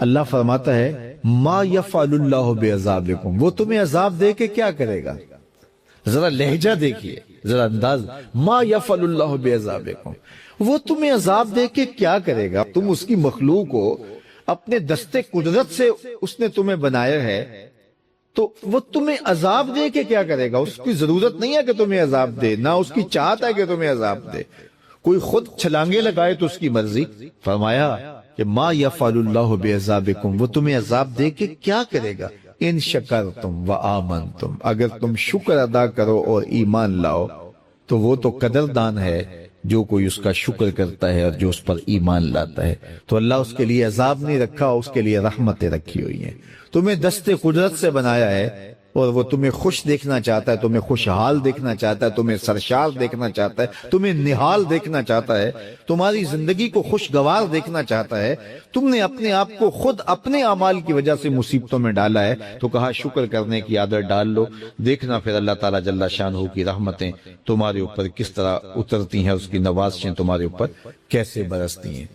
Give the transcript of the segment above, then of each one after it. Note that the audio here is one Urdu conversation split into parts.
اللہ فرماتا ہے ما یفعل اللہ بعذابکم، وہ تمہیں عذاب دے کے کیا کرے گا؟ ذرا لہجہ دیکھیے، ذرا انداز، ما یفعل اللہ بعذابکم، وہ تمہیں عذاب دے کے کیا کرے گا؟ تم اس کی مخلوق ہو، اپنے دستے قدرت سے اس نے تمہیں بنایا ہے، تو وہ تمہیں عذاب دے کے کیا کرے گا؟ اس کی ضرورت نہیں ہے کہ تمہیں عذاب دے، نہ اس کی چاہت ہے کہ تمہیں عذاب دے۔ کوئی خود چھلانگے لگائے تو اس کی مرضی۔ فرمایا کہ ما یفعل اللہ بعذابکم، وہ تمہیں عذاب دے کے کیا کرے گا؟ ان شکرتم وآمنتم، اگر تم شکر ادا کرو اور ایمان لاؤ تو وہ تو قدردان ہے جو کوئی اس کا شکر کرتا ہے اور جو اس پر ایمان لاتا ہے۔ تو اللہ اس کے لیے عذاب نہیں رکھا، اس کے لیے رحمتیں رکھی ہوئی ہیں۔ تمہیں دستے قدرت سے بنایا ہے اور وہ تمہیں خوش دیکھنا چاہتا ہے، تمہیں خوشحال دیکھنا چاہتا ہے، تمہیں سرشار دیکھنا چاہتا ہے، تمہیں نہال دیکھنا چاہتا ہے، تمہاری زندگی کو خوشگوار دیکھنا چاہتا ہے۔ تم نے اپنے آپ کو خود اپنے اعمال کی وجہ سے مصیبتوں میں ڈالا ہے، تو کہا شکر کرنے کی عادت ڈال لو، دیکھنا پھر اللہ تعالیٰ جل شانہ کی رحمتیں تمہارے اوپر کس طرح اترتی ہیں، اس کی نوازشیں تمہارے اوپر کیسے برستی ہیں۔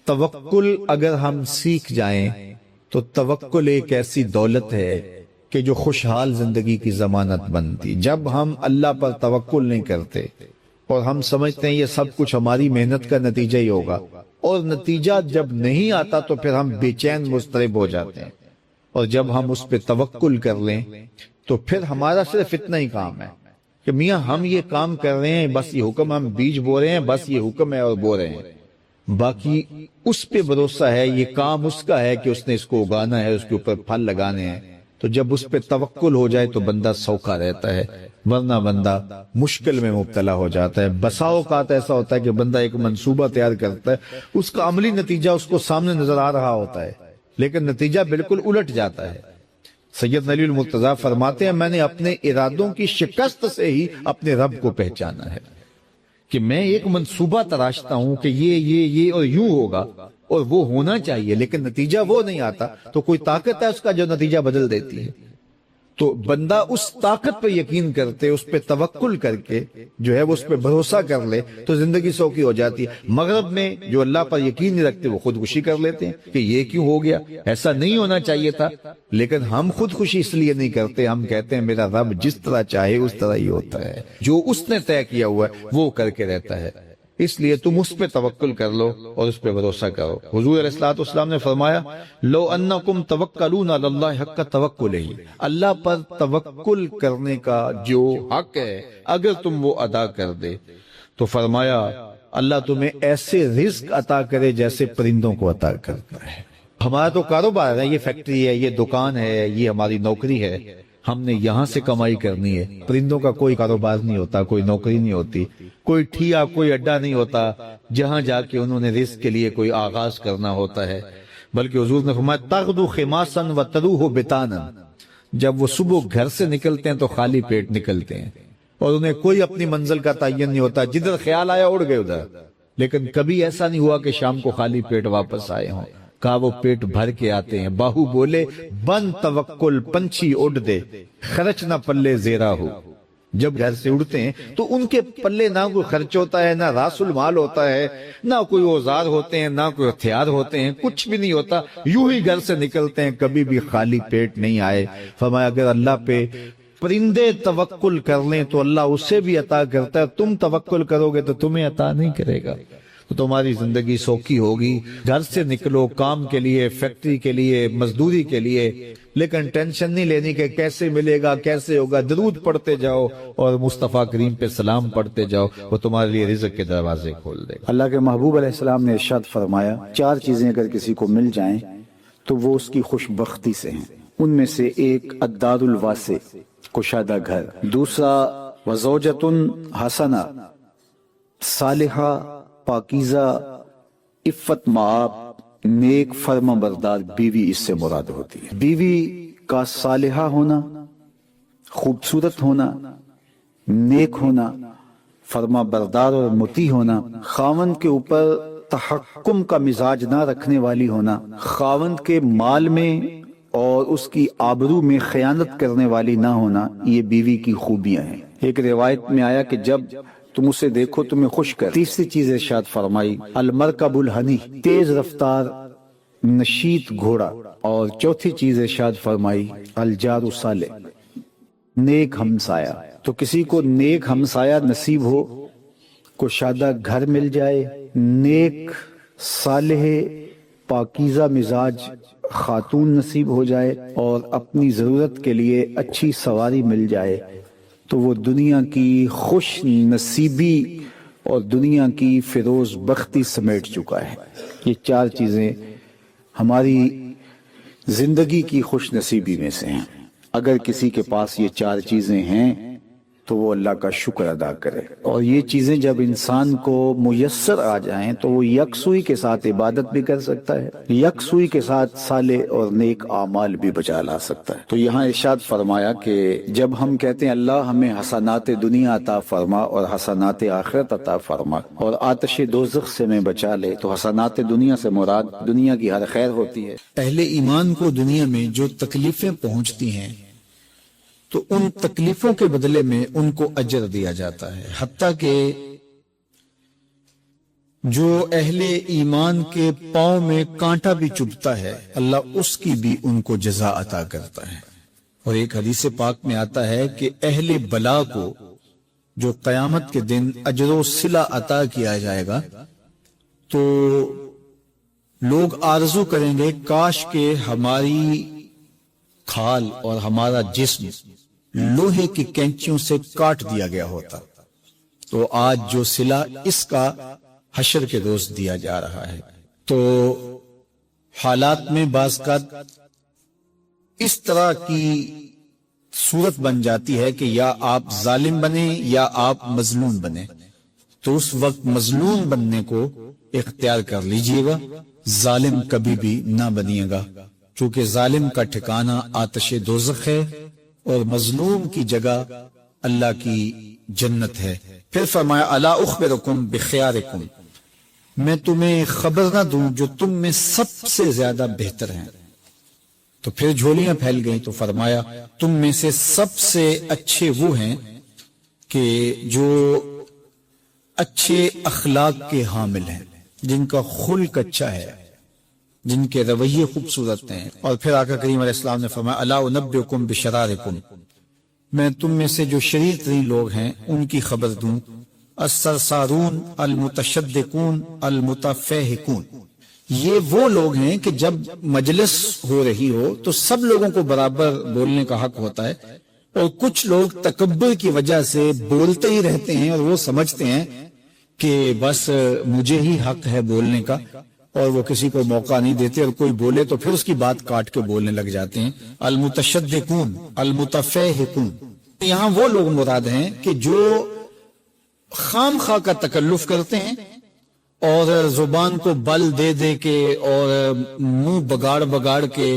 توکل اگر ہم سیکھ جائیں تو توکل ایک ایسی دولت ہے کہ جو خوشحال زندگی کی ضمانت بنتی۔ جب ہم اللہ پر توکل نہیں کرتے اور ہم سمجھتے ہیں یہ سب کچھ ہماری محنت کا نتیجہ ہی ہوگا، اور نتیجہ جب نہیں آتا تو پھر ہم بے چین مضطرب ہو جاتے ہیں، اور جب ہم اس پہ توکل کر لیں تو پھر ہمارا صرف اتنا ہی کام ہے کہ میاں ہم یہ کام کر رہے ہیں، بس یہ حکم، ہم بیج بو رہے ہیں، بس یہ حکم ہے اور بو رہے ہیں، باقی اس پہ بھروسہ ہے، یہ کام اس کا ہے کہ اس نے اس کو اگانا ہے، اس کے اوپر پھل لگانے ہیں۔ تو جب اس پہ توکل ہو جائے تو بندہ سوکھا رہتا ہے، ورنہ بندہ مشکل میں مبتلا ہو جاتا ہے۔ بسا اوقات ایسا ہوتا ہے کہ بندہ ایک منصوبہ تیار کرتا ہے، اس کا عملی نتیجہ اس کو سامنے نظر آ رہا ہوتا ہے، لیکن نتیجہ بالکل الٹ جاتا ہے۔ سید علی المرتضیٰ فرماتے ہیں میں نے اپنے ارادوں کی شکست سے ہی اپنے رب کو پہچانا ہے، کہ میں ایک منصوبہ تراشتا ہوں کہ یہ اور یوں ہوگا اور وہ ہونا چاہیے، لیکن نتیجہ وہ نہیں آتا، تو کوئی طاقت ہے اس کا جو نتیجہ بدل دیتی ہے۔ تو بندہ اس طاقت پہ یقین کرتے، اس پہ توکل کر کے جو ہے وہ اس پہ بھروسہ کر لے تو زندگی سوکھی ہو جاتی ہے۔ مغرب میں جو اللہ پر یقین نہیں رکھتے وہ خودکشی کر لیتے ہیں کہ یہ کیوں ہو گیا، ایسا نہیں ہونا چاہیے تھا، لیکن ہم خودکشی اس لیے نہیں کرتے، ہم کہتے ہیں میرا رب جس طرح چاہے اس طرح ہی ہوتا ہے، جو اس نے طے کیا ہوا ہے وہ کر کے رہتا ہے، اس لیے تم اس پہ توکل کر لو اور اس پہ بھروسہ کرو۔ حضور علیہ الصلوۃ والسلام نے فرمایا لو انکم توکلون علی اللہ حق توکلہ، اللہ پر توکل کرنے کا جو حق ہے اگر تم وہ ادا کر دے تو فرمایا اللہ تمہیں ایسے رزق عطا کرے جیسے پرندوں کو عطا کرتا ہے۔ ہمارا تو کاروبار ہے، یہ فیکٹری ہے، یہ دکان ہے، یہ ہماری نوکری ہے، ہم نے یہاں سے کمائی کرنی ہے۔ پرندوں کا کوئی کاروبار نہیں ہوتا، کوئی نوکری نہیں ہوتی، کوئی ٹھیا، کوئی اڈا نہیں ہوتا جہاں جا کے انہوں نے رزق کے لیے کوئی آغاز کرنا ہوتا ہے، بلکہ حضور نے فرمایا تغدو خماسا وتروح بطانا، جب وہ صبح گھر سے نکلتے ہیں تو خالی پیٹ نکلتے ہیں اور انہیں کوئی اپنی منزل کا تعین نہیں ہوتا، جدھر خیال آیا اڑ گئے ادھر، لیکن کبھی ایسا نہیں ہوا کہ شام کو خالی پیٹ واپس آئے ہوں، کہا وہ پیٹ بھر کے آتے ہیں۔ باہو بولے بن توکل پنچھی اڑ دے، خرچ نہ پلے زیرا ہو، جب گھر سے اڑتے ہیں تو ان کے پلے نہ کوئی خرچ ہوتا ہے، نہ راس المال ہوتا ہے، نہ کوئی اوزار ہوتے ہیں، نہ کوئی ہتھیار ہوتے ہیں، کچھ بھی نہیں ہوتا، یوں ہی گھر سے نکلتے ہیں، کبھی بھی خالی پیٹ نہیں آئے۔ فرمایا اگر اللہ پہ پرندے توکل کر لیں تو اللہ اسے بھی عطا کرتا ہے، تم توکل کرو گے تو تمہیں عطا نہیں کرے گا، تو تمہاری زندگی سوکھی ہوگی۔ گھر سے نکلو کام کے لیے، فیکٹری کے لیے، مزدوری کے لیے، لیکن ٹینشن نہیں لینی کہ کیسے ملے گا، کیسے ہوگا، درود پڑھتے جاؤ اور مصطفیٰ کریم پہ سلام پڑھتے جاؤ، وہ تمہارے لیے رزق کے دروازے کھول دے گا۔ اللہ کے محبوب علیہ السلام نے ارشاد فرمایا 4 چیزیں اگر کسی کو مل جائیں تو وہ اس کی خوش بختی سے ہیں، ان میں سے ایک الدار الواسع، کشادہ گھر، دوسرا وزوجۃ حسنہ، صالحہ، پاکیزہ، عفت مآب، نیک فرما بردار بیوی اس سے مراد ہوتی ہے۔ بیوی کا صالحہ ہونا، خوبصورت ہونا، نیک ہونا، فرما بردار اور مطیع ہونا، خاوند کے اوپر تحکم کا مزاج نہ رکھنے والی ہونا، خاوند کے مال میں اور اس کی آبرو میں خیانت کرنے والی نہ ہونا، یہ بیوی کی خوبیاں ہیں۔ ایک روایت میں آیا کہ جب تم اسے دیکھو تمہیں خوش کر۔ تیسری چیز ارشاد فرمائی المرکب الحنی، تیز رفتار نشیط گھوڑا، اور چوتھی چیز ارشاد فرمائی الجار صالح، نیک ہمسایہ۔ تو کسی کو نیک ہمسایہ نصیب ہو، کشادہ گھر مل جائے، نیک صالح پاکیزہ مزاج خاتون نصیب ہو جائے، اور اپنی ضرورت کے لیے اچھی سواری مل جائے، تو وہ دنیا کی خوش نصیبی اور دنیا کی فیروز بختی سمیٹ چکا ہے۔ یہ چار چیزیں ہماری زندگی کی خوش نصیبی میں سے ہیں۔ اگر کسی کے پاس یہ چار چیزیں ہیں تو وہ اللہ کا شکر ادا کرے، اور یہ چیزیں جب انسان کو میسر آ جائیں تو وہ یکسوئی کے ساتھ عبادت بھی کر سکتا ہے، یکسوئی کے ساتھ صالح اور نیک اعمال بھی بچا لا سکتا ہے۔ تو یہاں ارشاد فرمایا کہ جب ہم کہتے ہیں اللہ ہمیں حسنات دنیا عطا فرما اور حسنات آخرت عطا فرما اور آتش دوزخ سے میں بچا لے، تو حسنات دنیا سے مراد دنیا کی ہر خیر ہوتی ہے۔ اہل ایمان کو دنیا میں جو تکلیفیں پہنچتی ہیں تو ان تکلیفوں کے بدلے میں ان کو اجر دیا جاتا ہے، حتیٰ کہ جو اہل ایمان کے پاؤں میں کانٹا بھی چبھتا ہے اللہ اس کی بھی ان کو جزا عطا کرتا ہے۔ اور ایک حدیث پاک میں آتا ہے کہ اہل بلا کو جو قیامت کے دن اجر و صلہ عطا کیا جائے گا تو لوگ آرزو کریں گے کاش کہ ہماری کھال اور ہمارا جسم لوہے کی کینچیوں سے کاٹ دیا گیا ہوتا، تو آج جو صلہ اس کا حشر کے روز دیا جا رہا ہے۔ تو حالات میں بعض کا اس طرح کی صورت بن جاتی ہے کہ یا آپ ظالم بنیں یا آپ مظلوم بنیں، تو اس وقت مظلوم بننے کو اختیار کر لیجئے گا، ظالم کبھی بھی نہ بنیے گا، چونکہ ظالم کا ٹھکانہ آتش دوزخ ہے اور مظلوم کی جگہ اللہ کی جنت ہے۔ پھر فرمایا الا اخبرکم بخیارکم، میں تمہیں خبر نہ دوں جو تم میں سب سے زیادہ بہتر ہیں۔ تو پھر جھولیاں پھیل گئیں، تو فرمایا تم میں سے سب سے اچھے وہ ہیں کہ جو اچھے اخلاق کے حامل ہیں، جن کا خلق اچھا ہے، جن کے رویے خوبصورت ہیں۔ اور پھر آقا کریم علیہ السلام نے فرمایا الا انبئکم بشرارکم، میں تم میں سے جو شریر ترین لوگ ہیں ان کی خبر دوں، السرسارون المتشدقون المتفہقون، یہ وہ لوگ ہیں کہ جب مجلس ہو رہی ہو تو سب لوگوں کو برابر بولنے کا حق ہوتا ہے، اور کچھ لوگ تکبر کی وجہ سے بولتے ہی رہتے ہیں اور وہ سمجھتے ہیں کہ بس مجھے ہی حق ہے بولنے کا، اور وہ کسی کو موقع نہیں دیتے، اور کوئی بولے تو پھر اس کی بات کاٹ کے بولنے لگ جاتے ہیں۔ المتشدقون المتفہقون، یہاں وہ لوگ مراد ہیں کہ جو خام خواہ کا تکلف کرتے ہیں اور زبان کو بل دے دے کے اور منہ بگاڑ بگاڑ کے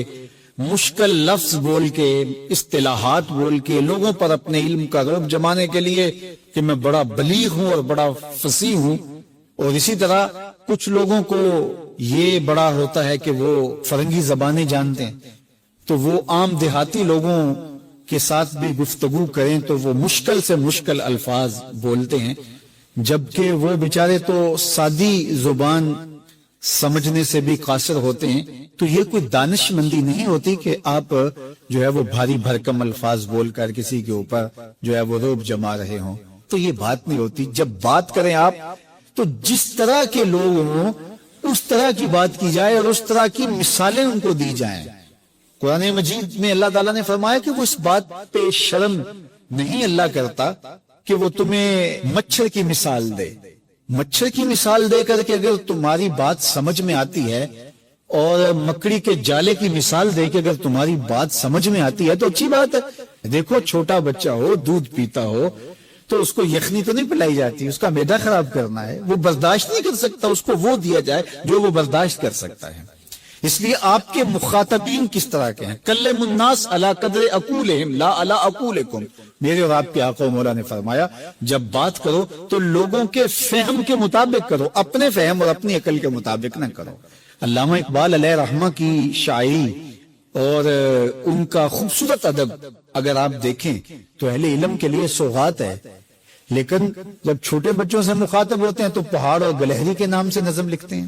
مشکل لفظ بول کے اصطلاحات بول کے لوگوں پر اپنے علم کا رعب جمانے کے لیے کہ میں بڑا بلیغ ہوں اور بڑا فصیح ہوں، اور اسی طرح کچھ لوگوں کو یہ بڑا ہوتا ہے کہ وہ فرنگی زبانیں جانتے ہیں، تو وہ عام دیہاتی لوگوں کے ساتھ بھی گفتگو کریں تو وہ مشکل سے مشکل الفاظ بولتے ہیں، جبکہ وہ بیچارے تو سادی زبان سمجھنے سے بھی قاصر ہوتے ہیں۔ تو یہ کوئی دانش مندی نہیں ہوتی کہ آپ جو ہے وہ بھاری بھرکم الفاظ بول کر کسی کے اوپر جو ہے وہ رعب جما رہے ہوں، تو یہ بات نہیں ہوتی۔ جب بات کریں آپ تو جس طرح کے لوگ ہوں اس طرح کی بات کی جائے اور اس طرح کی مثالیں ان کو دی جائیں۔ قرآن مجید میں اللہ تعالیٰ نے فرمایا کہ وہ اس بات پہ شرم نہیں اللہ کرتا کہ وہ تمہیں مچھر کی مثال دے، مچھر کی مثال دے کر کے اگر تمہاری بات سمجھ میں آتی ہے، اور مکڑی کے جالے کی مثال دے کے اگر تمہاری بات سمجھ میں آتی ہے تو اچھی بات ہے۔ دیکھو چھوٹا بچہ ہو دودھ پیتا ہو تو اس کو یخنی تو نہیں پلائی جاتی، اس کا معدہ خراب کرنا ہے، وہ برداشت نہیں کر سکتا، اس کو وہ دیا جائے جو وہ برداشت کر سکتا ہے۔ اس لیے آپ کے مخاطبین کس طرح کے ہیں؟ کلم الناس علی قدر عقولہم لا علی عقولکم، میرے اور آپ کے آقا و مولا نے فرمایا جب بات کرو تو لوگوں کے فہم کے مطابق کرو، اپنے فہم اور اپنی عقل کے مطابق نہ کرو۔ علامہ اقبال علیہ رحمہ کی شاعری اور ان کا خوبصورت ادب اگر آپ دیکھیں تو اہل علم کے لیے سوغات ہے، لیکن جب چھوٹے بچوں سے مخاطب ہوتے ہیں تو پہاڑ اور گلہری کے نام سے نظم لکھتے ہیں۔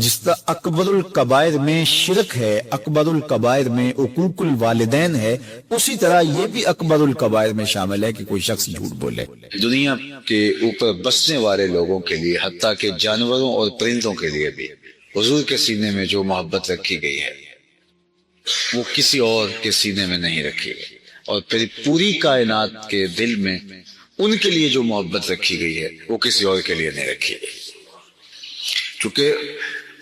جس طرح اکبر الکبائر میں شرک ہے، اکبر الکبائر میں عقوق الوالدین ہے، اسی طرح یہ بھی اکبر الکبائر میں شامل ہے کہ کوئی شخص جھوٹ بولے۔ دنیا کے اوپر بسنے والے لوگوں کے لیے، حتیٰ کہ جانوروں اور پرندوں کے لیے بھی، حضور کے سینے میں جو محبت رکھی گئی ہے وہ کسی اور کے سینے میں نہیں رکھی گئی، اور پھر پوری کائنات کے دل میں ان کے لیے جو محبت رکھی گئی ہے وہ کسی اور کے لیے نہیں رکھی گئی، چونکہ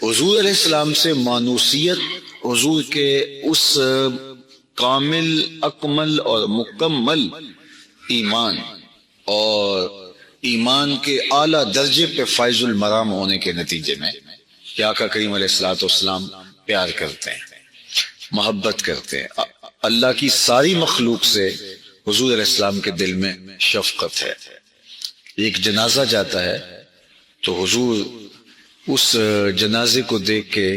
حضور علیہ السلام سے مانوسیت، حضور کے اس کامل، اکمل اور مکمل ایمان اور ایمان کے اعلیٰ درجے پہ فائز المرام ہونے کے نتیجے میں کہ آقا کریم علیہ الصلوۃ والسلام پیار کرتے ہیں، محبت کرتے ہیں، اللہ کی ساری مخلوق سے حضور علیہ السلام کے دل میں شفقت ہے۔ ایک جنازہ جاتا ہے تو حضور اس جنازے کو دیکھ کے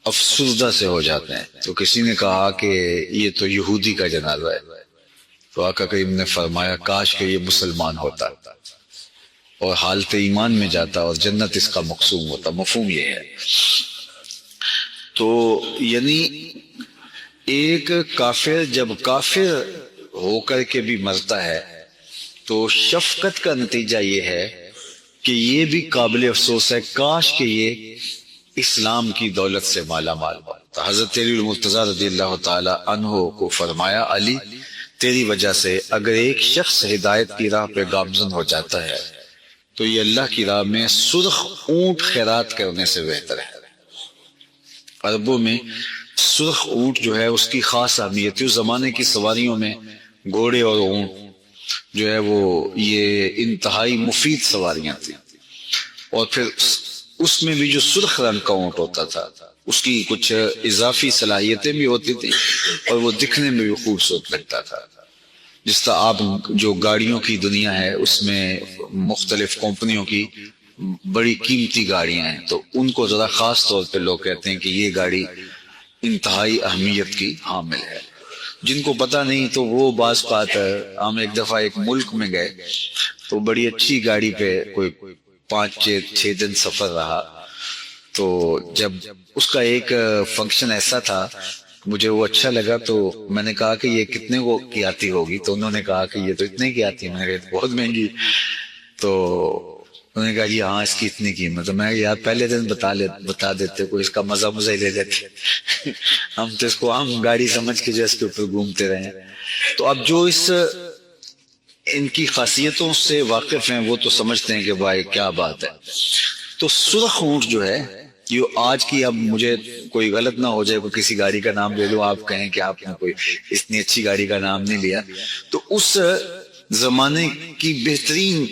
افسردہ سے ہو جاتے ہیں۔ تو کسی نے کہا کہ یہ تو یہودی کا جنازہ ہے، تو آقا کریم نے فرمایا کاش کہ یہ مسلمان ہوتا اور حالت ایمان میں جاتا اور جنت اس کا مقصوم ہوتا۔ مفہوم یہ ہے۔ تو یعنی ایک کافر جب کافر ہو کر کے بھی مرتا ہے تو شفقت کا نتیجہ یہ ہے کہ یہ بھی قابل افسوس ہے، کاش کہ یہ اسلام کی دولت سے مالا مال ہوتا۔ حضرت علی المرتضیٰ رضی اللہ تعالی عنہ کو فرمایا علی تیری وجہ سے اگر ایک شخص ہدایت کی راہ پہ گامزن ہو جاتا ہے تو یہ اللہ کی راہ میں سرخ اونٹ خیرات کرنے سے بہتر ہے۔ عربوں میں سرخ اونٹ جو ہے اس کی خاص اہمیت ہے۔ اس زمانے کی سواریوں میں گھوڑے اور اونٹ جو ہے وہ یہ انتہائی مفید سواریاں تھیں، اور پھر اس میں بھی جو سرخ رنگ کا اونٹ ہوتا تھا اس کی کچھ اضافی صلاحیتیں بھی ہوتی تھی اور وہ دکھنے میں بھی خوبصورت لگتا تھا۔ جس طرح آپ جو گاڑیوں کی دنیا ہے اس میں مختلف کمپنیوں کی بڑی قیمتی گاڑیاں ہیں، تو ان کو ذرا خاص طور پہ لوگ کہتے ہیں کہ یہ گاڑی انتہائی اہمیت کی حامل ہے۔ جن کو پتہ نہیں تو وہ بعض بات، ہم ایک دفعہ ایک ملک میں گئے تو بڑی اچھی گاڑی پہ کوئی 5-6 دن سفر رہا، تو جب اس کا ایک فنکشن ایسا تھا مجھے وہ اچھا لگا، تو میں نے کہا کہ یہ کتنے کو کی آتی ہوگی؟ تو انہوں نے کہا کہ یہ تو اتنے کی آتی ہے۔ میں نے کہا بہت مہنگی۔ تو انہوں نے کہا جی ہاں اس کی اتنی قیمت۔ تو میں یار پہلے دن بتا دیتے، کوئی اس کا مزہ ہی لے لیتے، ہم تو اس کو عام گاڑی سمجھ کے جو اس کے اوپر گھومتے رہے۔ تو اب جو ان کی خاصیتوں سے واقف ہیں وہ تو سمجھتے ہیں کہ بھائی کیا بات ہے۔ تو سرخ اونٹ جو ہے یہ آج کی، اب مجھے کوئی غلط نہ ہو جائے، کوئی کسی گاڑی کا نام لے لو، آپ کہیں کہ آپ نے کوئی اتنی اچھی گاڑی کا نام نہیں لیا، تو اس زمانے کی بہترین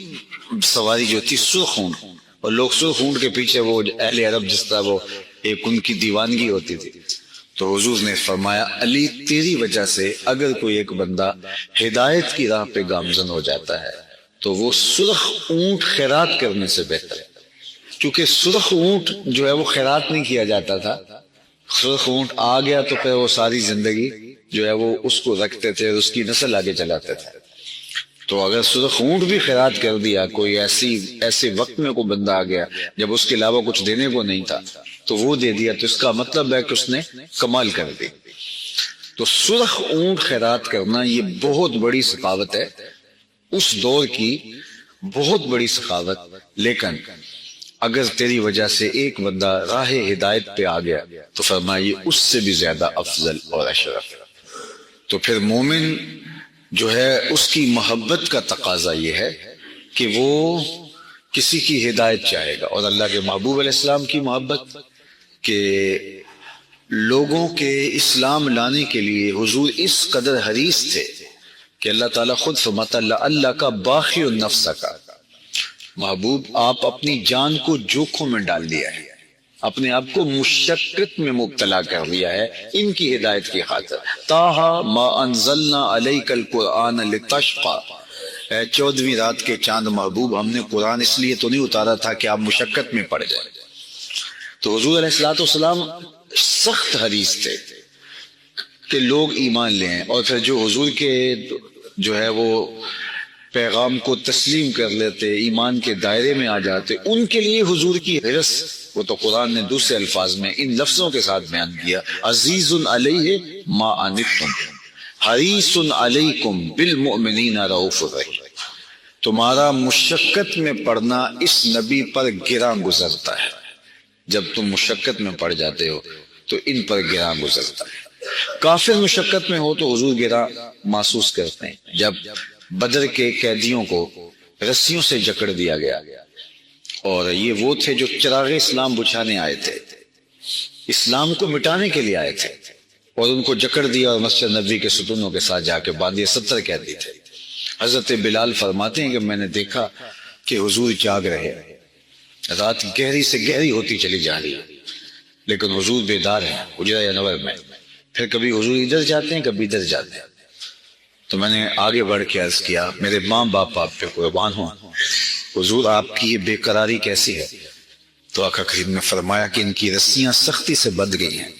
سواری جو تھی سرخ اونٹ، اور لوگ سرخ اونٹ کے پیچھے وہ اہل عرب جس طرح وہ ایک ان کی دیوانگی ہوتی تھی۔ تو حضور نے فرمایا علی تیری وجہ سے اگر کوئی ایک بندہ ہدایت کی راہ پہ گامزن ہو جاتا ہے تو وہ سرخ اونٹ خیرات کرنے سے بہتر ہے، کیونکہ سرخ اونٹ جو ہے وہ خیرات نہیں کیا جاتا تھا۔ سرخ اونٹ آ گیا تو پھر وہ ساری زندگی جو ہے وہ اس کو رکھتے تھے اور اس کی نسل آگے چلاتے تھے۔ تو اگر سرخ اونٹ بھی خیرات کر دیا، کوئی ایسے وقت میں کوئی بندہ آ گیا جب اس کے علاوہ کچھ دینے کو نہیں تھا تو وہ دے دیا، تو اس کا مطلب ہے کہ اس نے کمال کر دی۔ تو سرخ اونٹ خیرات کرنا یہ بہت بڑی سخاوت ہے، اس دور کی بہت بڑی سخاوت۔ لیکن اگر تیری وجہ سے ایک بندہ راہ ہدایت پہ آ گیا تو فرمائیے اس سے بھی زیادہ افضل اور اشرف۔ تو پھر مومن جو ہے اس کی محبت کا تقاضا یہ ہے کہ وہ کسی کی ہدایت چاہے گا، اور اللہ کے محبوب علیہ السلام کی محبت کہ لوگوں کے اسلام لانے کے لیے حضور اس قدر حریص تھے کہ اللہ تعالیٰ خود فرماتا اللہ کا باقی النفس کا، محبوب آپ اپنی جان کو جوخم میں ڈال دیا ہے، اپنے آپ کو مشقت میں مبتلا کر دیا ہے ان کی ہدایت کی خاطر۔ تاہا ما انزلنا علیک القرآن لتشقى، 14ویں رات کے چاند محبوب ہم نے قرآن اس لیے تو نہیں اتارا تھا کہ آپ مشقت میں پڑ جائیں۔ تو حضور علیہ الصلوۃ والسلام سخت حریص تھے کہ لوگ ایمان لیں، اور پھر جو حضور کے جو ہے وہ پیغام کو تسلیم کر لیتے، ایمان کے دائرے میں آ جاتے، ان کے لیے حضور کی حرص، وہ تو قرآن نے دوسرے الفاظ میں ان لفظوں کے ساتھ بیان کیا، عزیز علیہ ما عنتم حریص علیکم بالمؤمنین رؤوف الرحیم۔ تمہارا مشقت میں پڑنا اس نبی پر گراں گزرتا ہے، جب تم مشقت میں پڑ جاتے ہو تو ان پر گراں گزرتا ہے۔ کافر مشقت میں ہو تو حضور گراں محسوس کرتے ہیں۔ جب بدر کے قیدیوں کو رسیوں سے جکڑ دیا گیا، اور یہ وہ تھے جو چراغ اسلام بجھانے آئے تھے، اسلام کو مٹانے کے لیے آئے تھے، اور ان کو جکڑ دیا اور مسجد نبوی کے ستونوں کے ساتھ جا کے باندھے، 70 قیدی تھے۔ حضرت بلال فرماتے ہیں کہ میں نے دیکھا کہ حضور جاگ رہے ہیں، رات گہری سے گہری ہوتی چلی جا رہی ہے، لیکن حضور بیدار ہیں حجرہ انور میں۔ پھر کبھی حضور ادھر جاتے ہیں، کبھی ادھر جاتے ہیں۔ تو میں نے آگے بڑھ کے عرض کیا، میرے ماں باپ آپ پہ قربان ہوں، حضور آپ کی یہ بے قراری کیسی ہے؟ تو آقا کریم نے فرمایا کہ ان کی رسیاں سختی سے بندھ گئی ہیں،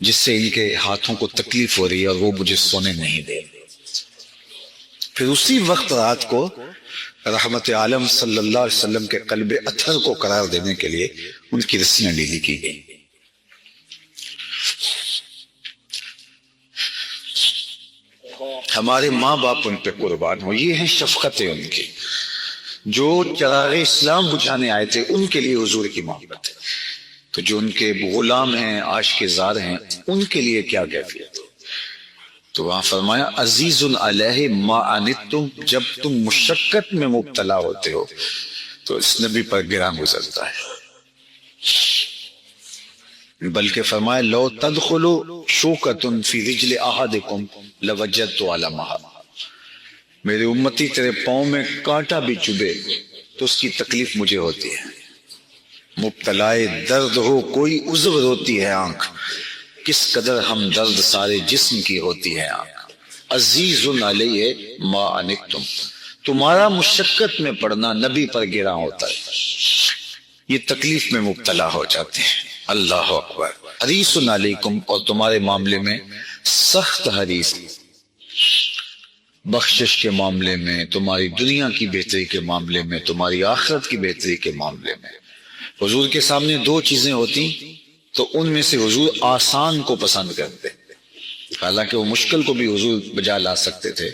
جس سے ان کے ہاتھوں کو تکلیف ہو رہی ہے، اور وہ مجھے سونے نہیں دے۔ پھر اسی وقت رات کو رحمت عالم صلی اللہ علیہ وسلم کے قلب اطہر کو قرار دینے کے لیے ان کی رسیاں ڈھیلی کی گئی۔ ہمارے ماں باپ ان پہ قربان ہو، یہ ہیں شفقتیں ان کی۔ جو چراغ اسلام بجھانے آئے تھے ان کے لیے حضور کی محبت ہے، تو جو ان کے غلام ہیں، عاشق زار ہیں، ان کے لیے کیا کیفیت ہے؟ تو وہاں فرمایا عزیز علیہ ما عنتم، جب تم مشقت میں مبتلا ہوتے ہو تو اس نبی پر گراں گزرتا ہے۔ بلکہ فرمایا لو تدخلوا شوکۃ فی رجل احدکم لوجدت علمھا، میرے امتی تیرے پاؤں میں کانٹا بھی چبھے تو اس کی تکلیف مجھے ہوتی ہے۔ مبتلائے درد ہو کوئی عذر ہوتی ہے آنکھ، کس قدر ہم درد سارے جسم کی ہوتی ہے آنکھ۔ عزیز علیہ ما عنتم، تمہارا مشقت میں پڑنا نبی پر گراں ہوتا ہے، یہ تکلیف میں مبتلا ہو جاتے ہیں۔ اللہ اکبر۔ حریص علیکم، اور تمہارے معاملے میں سخت حریص، بخشش کے معاملے میں، تمہاری دنیا کی بہتری کے معاملے میں، تمہاری آخرت کی بہتری کے معاملے میں۔ حضور کے سامنے دو چیزیں ہوتی تو ان میں سے حضور آسان کو پسند کرتے، حالانکہ وہ مشکل کو بھی حضور بجا لا سکتے تھے،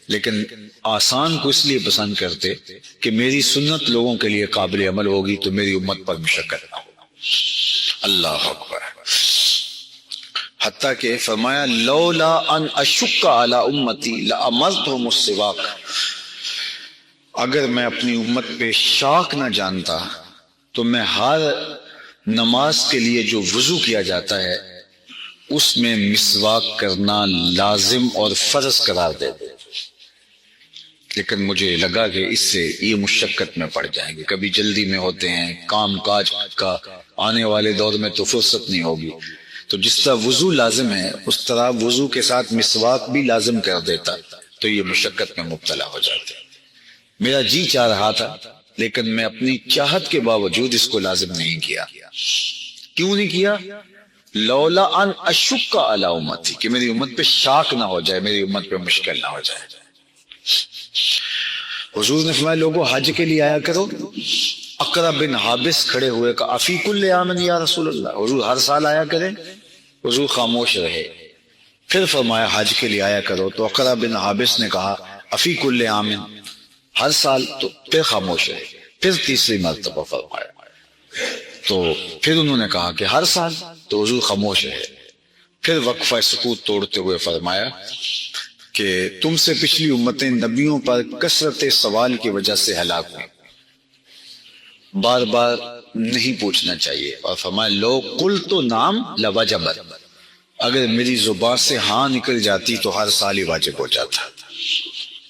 لیکن آسان کو اس لیے پسند کرتے کہ میری سنت لوگوں کے لیے قابل عمل ہوگی تو میری امت پر مشقت نہ ہو۔ اللہ اکبر۔ حتیٰ کہ فرمایا لولا ان اشق علی امتی لامرتهم السواک، اگر میں اپنی امت پہ شاک نہ جانتا تو میں ہر نماز کے لیے جو وضو کیا جاتا ہے اس میں مسواک کرنا لازم اور فرض قرار دیتے، لیکن مجھے لگا کہ اس سے یہ مشقت میں پڑ جائیں گے، کبھی جلدی میں ہوتے ہیں، کام کاج کا آنے والے دور میں تو فرصت نہیں ہوگی، تو جس طرح وضو لازم ہے اس طرح وضو کے ساتھ مسواک بھی لازم کر دیتا تو یہ مشقت میں مبتلا ہو جاتے۔ میرا جی چاہ رہا تھا، لیکن میں اپنی چاہت کے باوجود اس کو لازم نہیں کیا۔ کیوں نہیں کیا؟ لولا ان اشق علی امتی، کہ میری امت پہ شاک نہ ہو جائے، میری امت پہ مشکل نہ ہو جائے۔ حضور نے فرمایا لوگوں حج کے لیے آیا کرو۔ اقرا بن حابس کھڑے ہوئے کہ افی کل عام یا رسول اللہ، حضور ہر سال آیا کریں؟ حضور خاموش رہے۔ پھر فرمایا حج کے لیے آیا کرو، تو اقرا بن حابس نے کہا افی کل عام، ہر سال، تو پھر خاموش رہے۔ پھر تیسری مرتبہ فرمایا، تو پھر انہوں نے کہا کہ ہر سال، تو حضور خاموش رہے۔ پھر وقفہ سکوت توڑتے ہوئے فرمایا کہ تم سے پچھلی امتیں نبیوں پر کثرت سوال کی وجہ سے ہلاک ہوئی، بار بار نہیں پوچھنا چاہیے، اور فرمایا لو قلت نعم لوجبت، اگر میری زبان سے ہاں نکل جاتی تو ہر سال ہی واجب ہو جاتا،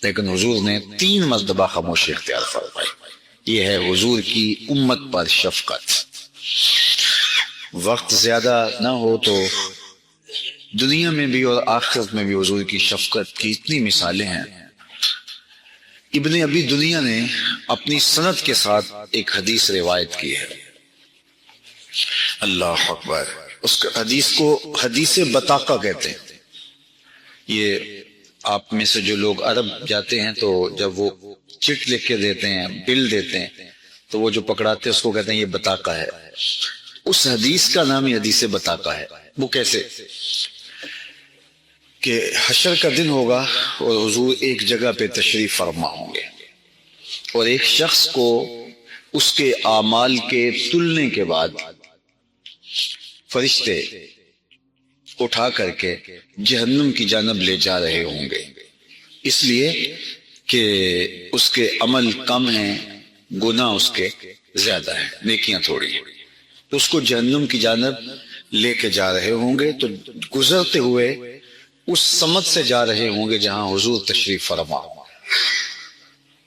لیکن حضور نے 3 مرتبہ خاموشی اختیار فرمائی۔ یہ ہے حضور کی امت پر شفقت۔ وقت زیادہ نہ ہو تو دنیا میں بھی اور آخرت میں بھی حضور کی شفقت کی اتنی مثالیں ہیں۔ ابن ابی دنیا نے اپنی سند کے ساتھ ایک حدیث روایت کی ہے۔ اللہ اکبر۔ اس حدیث کو حدیث بطاقہ کہتے ہیں۔ یہ آپ میں سے جو لوگ عرب جاتے ہیں تو جب وہ چٹ لکھ کے دیتے ہیں، بل دیتے ہیں، تو وہ جو پکڑاتے ہیں اس کو کہتے ہیں یہ بطاقہ ہے. اس حدیث کا نام ہی حدیث بطاقہ ہے. وہ کیسے کہ حشر کا دن ہوگا اور حضور ایک جگہ پہ تشریف فرما ہوں گے اور ایک شخص کو اس کے اعمال کے تلنے کے بعد فرشتے اٹھا کر کے جہنم کی جانب لے جا رہے ہوں گے، اس لیے کہ اس کے عمل کم ہیں، گناہ اس کے زیادہ ہیں، نیکیاں تھوڑی ہیں، تو اس کو جہنم کی جانب لے کے جا رہے ہوں گے. تو گزرتے ہوئے اس سمت سے جا رہے ہوں گے جہاں حضور تشریف فرما.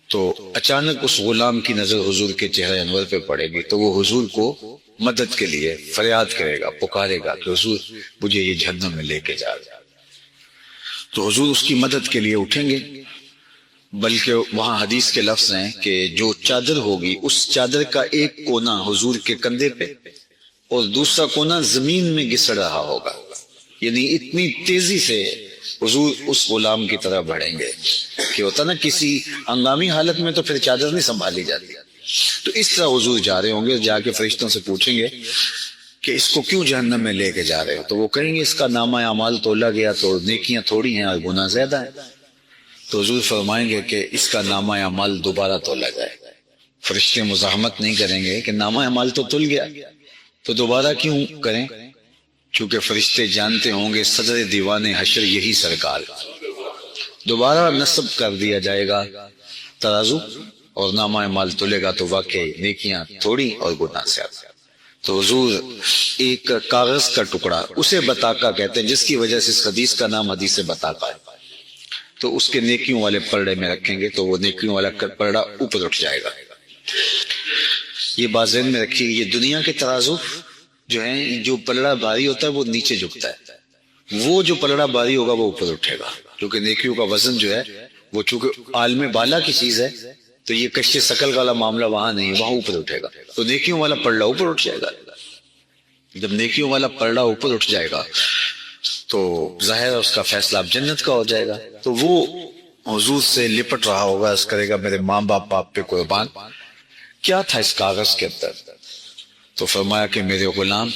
تو اچانک اس غلام کی نظر حضور کے چہرے انور پہ پڑے گی تو وہ حضور کو مدد کے لیے فریاد کرے گا، پکارے گا کہ حضور مجھے یہ جہنم میں لے کے جا رہا. تو حضور اس کی مدد کے لیے اٹھیں گے، بلکہ وہاں حدیث کے لفظ ہیں کہ جو چادر ہوگی اس چادر کا ایک کونا حضور کے کندھے پہ اور دوسرا کونا زمین میں گسڑ رہا ہوگا. یعنی اتنی تیزی سے حضور اس غلام کی طرح بڑھیں گے کہ ہوتا نا کسی ہنگامی حالت میں تو پھر چادر نہیں سنبھالی جاتی. تو اس طرح حضور جا رہے ہوں گے، جا کے فرشتوں سے پوچھیں گے کہ اس کو کیوں جہنم میں لے کے جا رہے ہو؟ تو وہ کہیں گے اس کا نامہ اعمال تولا گیا تو نیکیاں تھوڑی ہیں اور گناہ زیادہ ہیں. تو حضور فرمائیں گے کہ اس کا نامہ اعمال دوبارہ تولا جائے. فرشتے مزاحمت نہیں کریں گے کہ نامہ اعمال تو تل گیا تو دوبارہ کیوں کریں، کیونکہ فرشتے جانتے ہوں گے صدر دیوان حشر یہی سرکار، دوبارہ نصب کر دیا جائے گا ترازو اور نامہ اعمال تلے گا تو واقعی نیکیاں تھوڑی اور گناہ زیادہ. تو حضور ایک کاغذ کا ٹکڑا، اسے بطاقہ کہتے ہیں جس کی وجہ سے اس حدیث کا نام حدیث بطاقہ ہے، تو اس کے نیکیوں والے پلڑے میں رکھیں گے تو وہ نیکیوں والا پلڑا اوپر اٹھ جائے گا. یہ بات ذہن میں رکھیے، یہ دنیا کے ترازو جو ہیں، جو پلڑا بھاری ہوتا ہے وہ نیچے جھکتا ہے، وہ جو پلڑا بھاری ہوگا وہ اوپر اٹھے گا، کیونکہ نیکیوں کا وزن جو ہے وہ چونکہ عالم بالا کی چیز ہے تو یہ کشش شکل والا معاملہ وہاں نہیں ہے، وہاں اوپر اٹھے گا. تو نیکیوں والا پلڑا اوپر اٹھ جائے گا. جب نیکیوں والا پلڑا اوپر اٹھ جائے گا تو ظاہر ہے اس کا فیصلہ اب جنت کا ہو جائے گا. تو وہ حضور سے لپٹ رہا ہوگا، اس کرے گا میرے ماں باپ آپ پہ قربان، کیا تھا اس کاغذ کے اندر؟ تو فرمایا کہ میرے غلام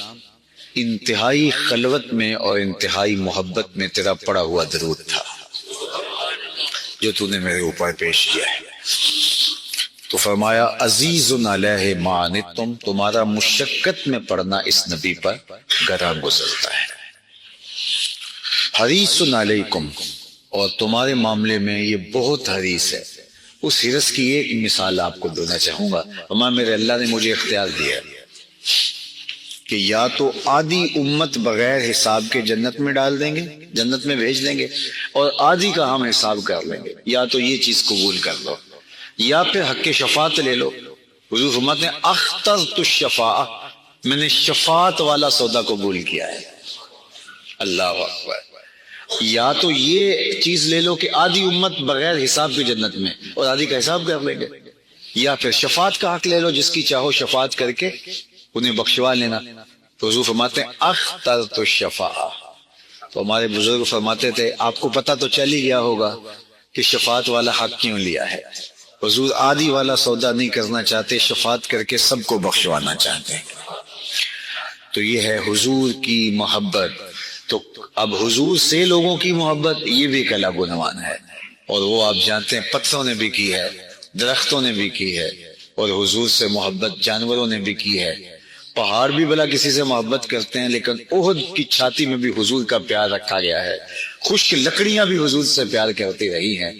انتہائی خلوت میں اور انتہائی محبت میں تیرا پڑا ہوا درود تھا جو تو نے میرے اوپر پیش کیا ہے. تو فرمایا عزیز علیہ ما عنتم، تمہارا مشقت میں پڑنا اس نبی پر گراں گزرتا ہے. حریص علیکم، اور تمہارے معاملے میں یہ بہت حریص ہے. اس حرص کی ایک مثال آپ کو دینا چاہوں گا. میرے اللہ نے مجھے اختیار دیا کہ یا تو آدھی امت بغیر حساب کے جنت میں ڈال دیں گے، جنت میں بھیج دیں گے، اور آدھی کا ہم حساب کر لیں گے. یا تو یہ چیز قبول کر لو یا پھر حق شفاعت لے لو. حضور فرماتے ہیں اخترت الشفاعہ، میں نے شفاعت والا سودا قبول کیا ہے. اللہ اکبر. یا تو یہ چیز لے لو کہ آدھی امت بغیر حساب کے جنت میں اور آدھی کا حساب کر لیں گے، یا پھر شفاعت کا حق لے لو، جس کی چاہو شفاعت کر کے انہیں بخشوا لینا. تو حضور فرماتے ہیں اخترت الشفاعہ. تو ہمارے بزرگ فرماتے تھے آپ کو پتہ تو چل ہی گیا ہوگا کہ شفاعت والا حق کیوں لیا ہے. حضور آدھی والا سودا نہیں کرنا چاہتے، شفاعت کر کے سب کو بخشوانا چاہتے ہیں. تو یہ ہے حضور کی محبت. تو اب حضور سے لوگوں کی محبت یہ بھی ایک الگ عنوان ہے، اور وہ آپ جانتے ہیں پتھروں نے بھی کی ہے، درختوں نے بھی کی ہے، اور حضور سے محبت جانوروں نے بھی کی ہے. پہاڑ بھی بلا کسی سے محبت کرتے ہیں، لیکن احد کی چھاتی میں بھی حضور کا پیار رکھا گیا ہے. خشک لکڑیاں بھی حضور سے پیار کرتی رہی ہیں.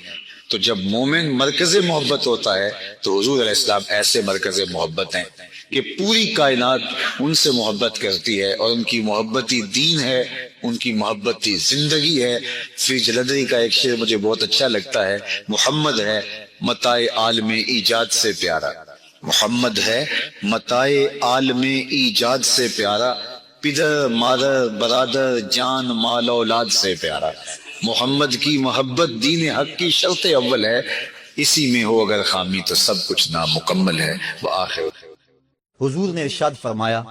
تو جب مومن مرکز محبت ہوتا ہے تو حضور علیہ السلام ایسے مرکز محبت ہیں کہ پوری کائنات ان سے محبت کرتی ہے، اور ان کی محبتی دین ہے، ان کی محبتی زندگی ہے. فی جلندری کا ایک شعر مجھے بہت اچھا لگتا ہے، محمد ہے متاع عالم ایجاد سے پیارا، محمد ہے متاع عالم ایجاد سے پیارا، پدر مادر برادر جان مال اولاد سے پیارا. محمد کی محبت دین حق کی شرط اول ہے، اسی میں ہو اگر خامی تو سب کچھ نامکمل ہے. وآخر حضور نے ارشاد فرمایا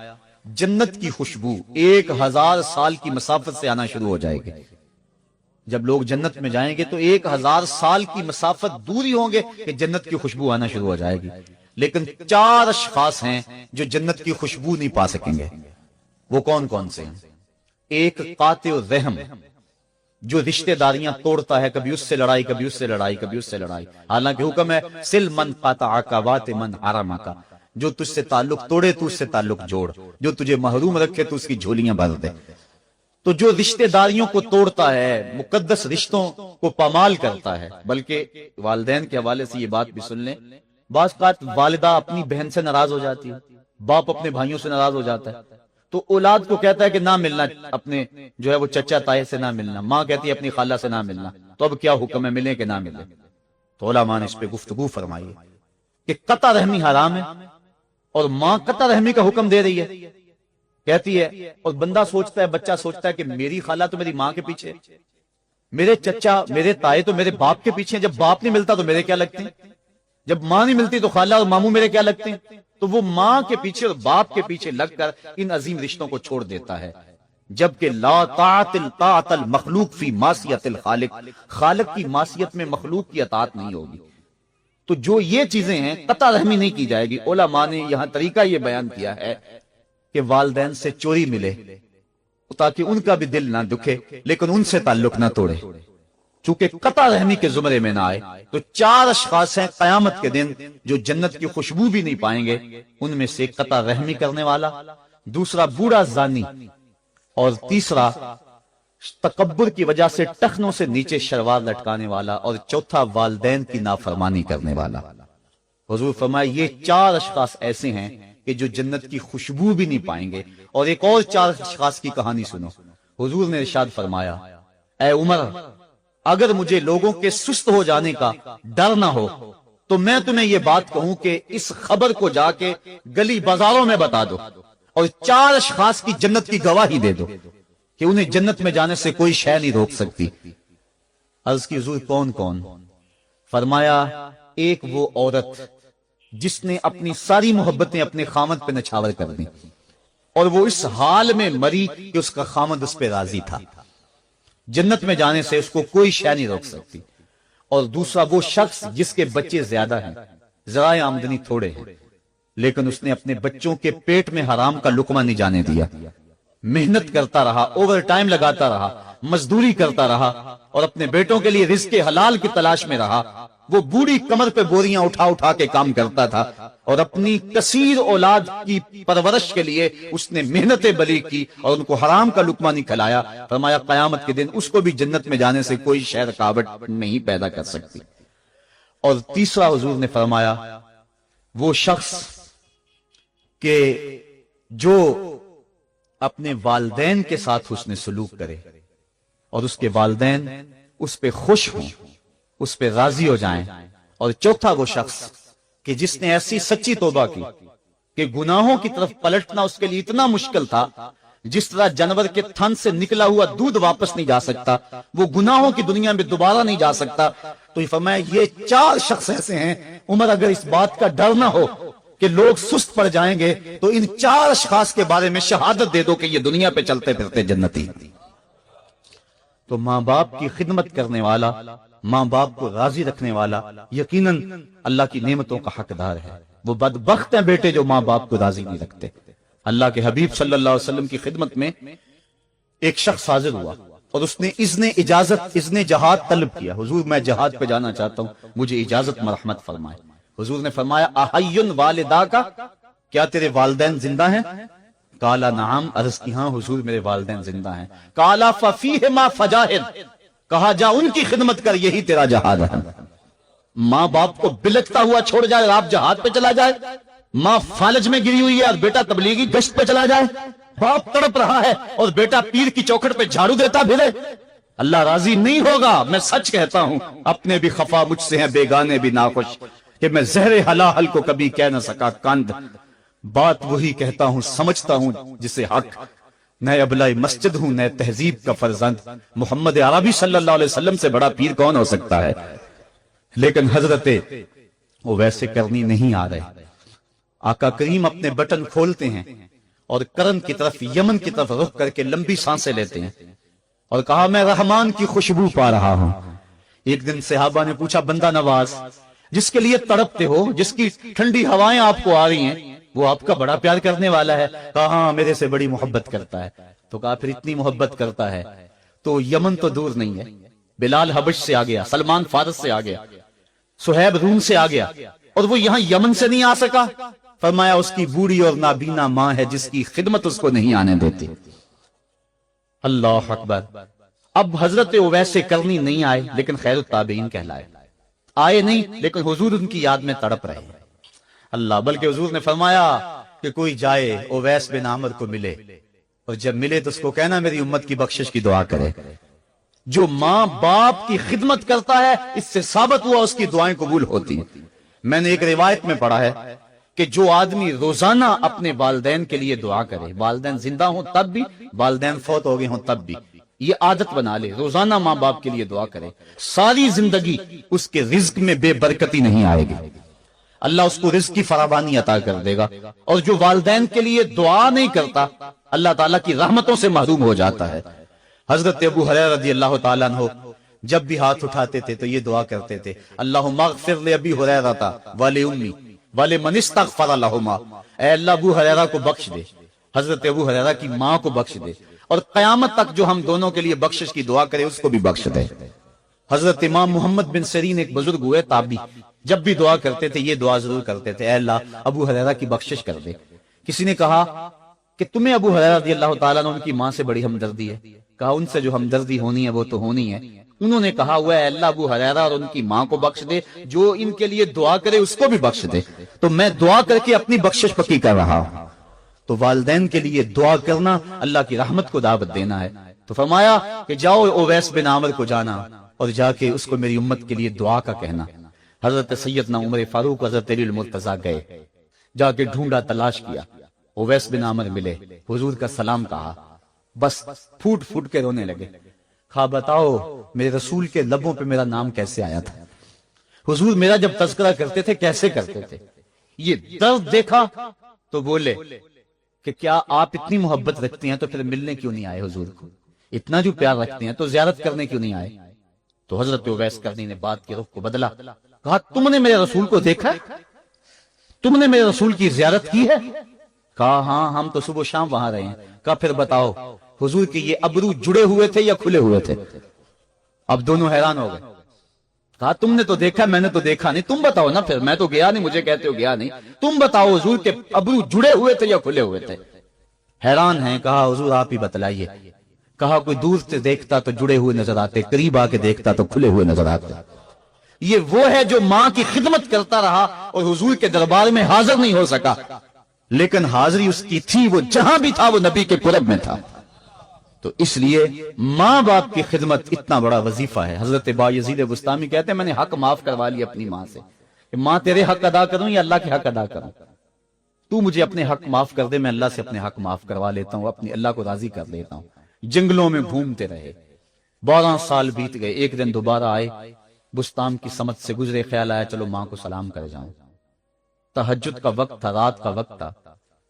جنت کی خوشبو 1000 سال کی مسافت سے آنا شروع ہو جائے گی. جب لوگ جنت میں جائیں گے تو 1000 سال کی مسافت دوری ہوں گے کہ جنت کی خوشبو آنا شروع ہو جائے گی، لیکن 4 اشخاص ہیں جو جنت کی خوشبو نہیں پا سکیں گے۔ وہ کون کون سے ہیں؟ ایک قاطع الرحم، جو رشتہ داریاں توڑتا ہے، کبھی اس سے لڑائی، کبھی اس سے لڑائی، کبھی اس سے لڑائی، حالانکہ حکم ہے سل من قطعک وات من حرمک، جو تجھ سے تعلق توڑے تو اس سے تعلق جوڑ، جو تجھے محروم رکھے تو اس کی جھولیاں بھر دے۔ تو جو رشتہ داریوں کو توڑتا ہے، مقدس رشتوں کو پامال کرتا ہے، بلکہ والدین کے حوالے سے یہ بات بھی سن لیں، بعض اوقات والدہ اپنی بہن سے ناراض ہو جاتی ہے، باپ اپنے بھائیوں سے ناراض ہو جاتا ہے، تو اولاد کو کہتا ہے کہ نہ ملنا، اپنے جو ہے وہ چچا تائے سے نہ ملنا، ماں کہتی ہے اپنی خالہ سے نہ ملنا، تو اب کیا حکم ہے، ملیں کہ نہ ملیں؟ تو علماء نے اس پہ گفتگو فرمائی کہ قطع رحمی حرام ہے، اور ماں قطع رحمی کا حکم دے رہی ہے، کہتی ہے، اور بندہ سوچتا ہے، بچہ سوچتا ہے کہ میری خالہ تو میری ماں کے پیچھے، میرے چچا میرے تائے تو میرے باپ کے پیچھے، جب باپ نہیں ملتا تو میرے کیا لگتے ہیں، جب ماں نہیں ملتی تو خالہ اور ماموں میرے کیا لگتے ہیں؟ تو وہ ماں کے پیچھے اور باپ کے پیچھے لگ کر ان عظیم رشتوں کو چھوڑ دیتا ہے، جبکہ لا طاعت المخلوق فی معصیت الخالق، خالق کی معصیت میں مخلوق کی اطاعت نہیں ہوگی۔ تو جو یہ چیزیں ہیں قطع رحمی نہیں کی جائے گی۔ علماء نے یہاں طریقہ یہ بیان کیا ہے کہ والدین سے چوری ملے تاکہ ان کا بھی دل نہ دکھے لیکن ان سے تعلق نہ توڑے، چونکہ قطع رحمی کے زمرے میں نہ آئے۔ تو 4 اشخاص ہیں قیامت کے دن جو جنت کی خوشبو بھی نہیں پائیں گے، ان میں سے قطع رحمی کرنے والا، دوسرا بوڑھا زانی، اور تیسرا تکبر کی وجہ سے ٹخنوں سے نیچے شلوار لٹکانے والا، اور چوتھا والدین کی نافرمانی کرنے والا۔ حضور فرمایا یہ 4 اشخاص ایسے ہیں کہ جو جنت کی خوشبو بھی نہیں پائیں گے۔ اور ایک اور 4 اشخاص کی کہانی سنو۔ حضور نے ارشاد فرمایا، اے عمر، اگر مجھے لوگوں کے سست ہو جانے کا ڈر نہ ہو تو میں تمہیں یہ بات کہوں کہ اس خبر کو جا کے گلی بازاروں میں بتا دو اور 4 اشخاص کی جنت کی گواہی دے دو کہ انہیں جنت میں جانے سے کوئی شے نہیں روک سکتی۔ عرض کی حضور کون کون؟ فرمایا ایک وہ عورت جس نے اپنی ساری محبتیں اپنے خامد پہ نچھاور کر دیں اور وہ اس حال میں مری کہ اس کا خامد اس پہ راضی تھا، جنت میں جانے سے اس کو کوئی شے نہیں روک سکتی۔ اور دوسرا وہ شخص جس کے بچے زیادہ ہیں، ذرائع آمدنی تھوڑے ہیں، لیکن اس نے اپنے بچوں کے پیٹ میں حرام کا لقمہ نہیں جانے دیا، محنت کرتا رہا، اوور ٹائم لگاتا رہا، مزدوری کرتا رہا اور اپنے بیٹوں کے لیے رزق حلال کی تلاش میں رہا۔ وہ بوڑھی کمر پہ بوریاں اٹھا اٹھا کے کام کرتا تھا اور اپنی کثیر اولاد کی پرورش کے لیے اس نے محنتیں بلی کی اور ان کو حرام کا لقمہ نہیں کھلایا۔ فرمایا قیامت کے دن اس کو بھی جنت میں جانے سے کوئی شے رکاوٹ نہیں پیدا کر سکتی۔ اور تیسرا حضور نے فرمایا وہ شخص کہ جو اپنے والدین کے ساتھ حسن سلوک کرے اور اس کے والدین اس پہ خوش ہوں، اس پہ راضی ہو جائیں۔ اور چوتھا وہ شخص کہ جس نے ایسی سچی توبہ کی کہ گناہوں کی طرف پلٹنا اس کے لیے اتنا مشکل تھا جس طرح جانور کے تھن سے نکلا ہوا دودھ واپس نہیں جا سکتا، وہ گناہوں کی دنیا میں دوبارہ نہیں جا سکتا۔ تو یہ فرمایا یہ 4 شخص ایسے ہیں، عمر اگر اس بات کا ڈر نہ ہو کہ لوگ سست پڑ جائیں گے تو ان 4 اشخاص کے بارے میں شہادت دے دو کہ یہ دنیا پہ چلتے پھرتے جنتی۔ تو ماں باپ کی خدمت کرنے والا، ماں باپ کو راضی رکھنے والا یقیناً اللہ کی نعمتوں کا حقدار ہے۔ وہ بدبخت ہیں بیٹے جو ماں باپ کو راضی نہیں رکھتے۔ اللہ کے حبیب صلی اللہ علیہ وسلم کی خدمت میں ایک شخص حاضر ہوا اور اس نے اذن جہاد طلب کیا، حضور میں جہاد پہ جانا چاہتا ہوں، مجھے اجازت مرحمت فرمائے۔ حضور نے فرمایا احیٌ والدا کا، کیا تیرے والدین زندہ ہیں؟ کالا نعم، عرض کی ہاں حضور میرے والدین زندہ ہیں۔ کالا ففیہما فجاہد، کہا جا ان کی خدمت کر، یہی تیرا جہاد ہے۔ ماں باپ کو بلکتا ہوا چھوڑ جائے اور آپ جہاد پہ چلا جائے، ماں فالج میں گری ہوئی ہے اور بیٹا تبلیغی گشت پہ چلا جائے، باپ تڑپ رہا ہے اور بیٹا پیر کی چوکھٹ پہ جھاڑو دیتا پھرے، اللہ راضی نہیں ہوگا۔ میں سچ کہتا ہوں، اپنے بھی خفا مجھ سے ہیں، بیگانے بھی ناخوش، کہ میں زہر حلاحل کو کبھی کہہ نہ سکا کند، بات وہی کہتا ہوں سمجھتا ہوں جسے حق، نئے ابلائی مسجد ہوں، نئے تہذیب کا فرزند، محمد عربی صلی اللہ علیہ وسلم سے بڑا پیر کون ہو سکتا ہے؟ لیکن حضرت وہ ویسے کرنی نہیں آ رہے۔ آقا کریم اپنے بٹن کھولتے ہیں اور کرن کی طرف، یمن کی طرف رخ کر کے لمبی سانسیں لیتے ہیں اور کہا میں رحمان کی خوشبو پا رہا ہوں۔ ایک دن صحابہ نے پوچھا بندہ نواز جس کے لیے تڑپتے ہو، جس کی ٹھنڈی ہوائیں آپ کو آ رہی ہیں، وہ آپ کا بڑا پیار کرنے والا ہے؟ کہا ہاں میرے سے بڑی محبت کرتا ہے۔ تو کہا پھر اتنی محبت کرتا ہے تو یمن تو دور نہیں ہے، بلال حبش سے آ گیا، سلمان فارس سے آ گیا، سہیب روم سے آ گیا، اور وہ یہاں یمن سے نہیں آ سکا؟ فرمایا اس کی بوڑھی اور نابینا ماں ہے جس کی خدمت اس کو نہیں آنے دیتی۔ اللہ اکبر۔ اب حضرت اویس کرنی نہیں آئے لیکن خیر التابعین کہلائے، آئے نہیں لیکن حضور ان کی یاد میں تڑپ رہے۔ اللہ، بلکہ حضور نے فرمایا کہ کوئی جائے اویس بن عامر کو ملے، اور جب ملے تو اس کو کہنا میری امت کی بخشش کی دعا کرے۔ جو ماں باپ کی خدمت کرتا ہے اس سے ثابت ہوا اس کی دعائیں قبول ہوتی ہیں۔ میں نے ایک روایت میں پڑھا ہے کہ جو آدمی روزانہ اپنے والدین کے لیے دعا کرے، والدین زندہ ہوں تب بھی، والدین فوت ہو گئے ہوں تب بھی، یہ عادت بنا لے، روزانہ ماں باپ کے لیے دعا کرے، ساری زندگی اس کے رزق میں بے برکتی نہیں آئے گی، اللہ اس کو رزق کی فراوانی عطا کر دے گا۔ اور جو والدین کے لیے دعا نہیں کرتا اللہ تعالیٰ کی رحمتوں سے محروم ہو جاتا ہے۔ حضرت ابو ہریرہ رضی اللہ تعالیٰ عنہ جب بھی ہاتھ اٹھاتے تھے تو یہ دعا کرتے تھے، اللہم اغفر لابی ہریرہ ولی من استغفر لہما، اے اللہ ابو ہریرہ کو بخش دے، حضرت ابو ہریرہ کی ماں کو بخش دے، اور قیامت تک جو ہم دونوں کے لیے بخشش کی دعا کرے اس کو بھی بخش دے۔ حضرت امام محمد بن سیرین ایک بزرگ ہوئے تابعی، جب بھی دعا کرتے تھے یہ دعا ضرور کرتے تھے، اے اللہ ابو ہریرہ کی بخشش کر دے۔ کسی نے کہا کہ تمہیں ابو ہریرہ رضی اللہ تعالیٰ عنہ ان کی ماں سے بڑی ہمدردی ہے؟ کہا ان سے جو ہمدردی ہونی ہے وہ تو ہونی ہے۔ انہوں نے کہا ہوا ہے اللہ ابو ہریرہ اور ان کی ماں کو بخش دے، جو ان کے لیے دعا کرے اس کو بھی بخش دے۔ تو میں دعا کر کے اپنی بخشش پکی کر رہا ہوں۔ تو والدین کے لیے دعا کرنا اللہ کی رحمت کو دعوت دینا ہے۔ تو فرمایا کہ جاؤ اویس بن عامر کو جانا اور جا کے اس کو میری امت کے لیے دعا کا کہنا۔ حضرت سیدنا عمر فاروق حضرت علی المرتضیٰ گئے، جا کے ڈھونڈا، تلاش کیا، اویس بن عامر ملے، حضور کا سلام کہا، بس پھوٹ پھوٹ کے رونے لگے۔ کہا بتاؤ میرے رسول کے لبوں پہ میرا نام کیسے آیا تھا؟ حضور میرا جب تذکرہ کرتے تھے کیسے کرتے تھے؟ یہ درد دیکھا تو بولے کہ کیا آپ اتنی محبت رکھتی ہیں تو پھر ملنے کیوں نہیں آئے حضور کو؟ اتنا جو پیار رکھتے ہیں تو زیارت کرنے کیوں نہیں آئے؟ تو حضرت اویس کرنی نے بات کے رخ کو بدلا، کہا تم نے میرے رسول کو دیکھا؟ تم نے میرے رسول کی زیارت کی ہے؟ کہا ہاں ہم تو صبح و شام وہاں رہے ہیں۔ کہا پھر بتاؤ حضور کے یہ ابرو جڑے ہوئے تھے یا کھلے ہوئے تھے؟ اب دونوں حیران ہو گئے۔ کہا تم نے تو دیکھا، میں نے تو دیکھا نہیں، تم بتاؤ نا، پھر میں تو گیا نہیں، مجھے کہتے ہو گیا نہیں، تم بتاؤ حضور کے ابرو جڑے ہوئے تھے یا کھلے ہوئے تھے؟ حیران ہیں۔ کہا حضور آپ ہی بتلائیے۔ کہا کوئی دور سے دیکھتا تو جڑے ہوئے نظر آتے، قریب آ کے دیکھتا تو کھلے ہوئے نظر آتے۔ یہ وہ ہے جو ماں کی خدمت کرتا رہا اور حضور کے دربار میں حاضر نہیں ہو سکا، لیکن حاضری اس کی تھی، وہ جہاں بھی تھا وہ نبی کے قرب میں تھا۔ تو اس لیے ماں باپ کی خدمت اتنا بڑا وظیفہ ہے۔ حضرت بایزید بستامی کہتے ہیں میں نے حق معاف کروا لیا اپنی ماں سے، کہ ماں تیرے حق ادا کروں یا اللہ کے حق ادا کروں؟ تو مجھے اپنے حق معاف کر دے، میں اللہ سے اپنے حق معاف کروا لیتا ہوں، اپنی اللہ کو راضی کر لیتا ہوں۔ جنگلوں میں گھومتے رہے، 12 سال بیت گئے، ایک دن دوبارہ آئے، بستام کی سمت سے گزرے، خیال آیا چلو ماں کو سلام کر جاؤں۔ تہجد کا وقت تھا، رات کا وقت تھا،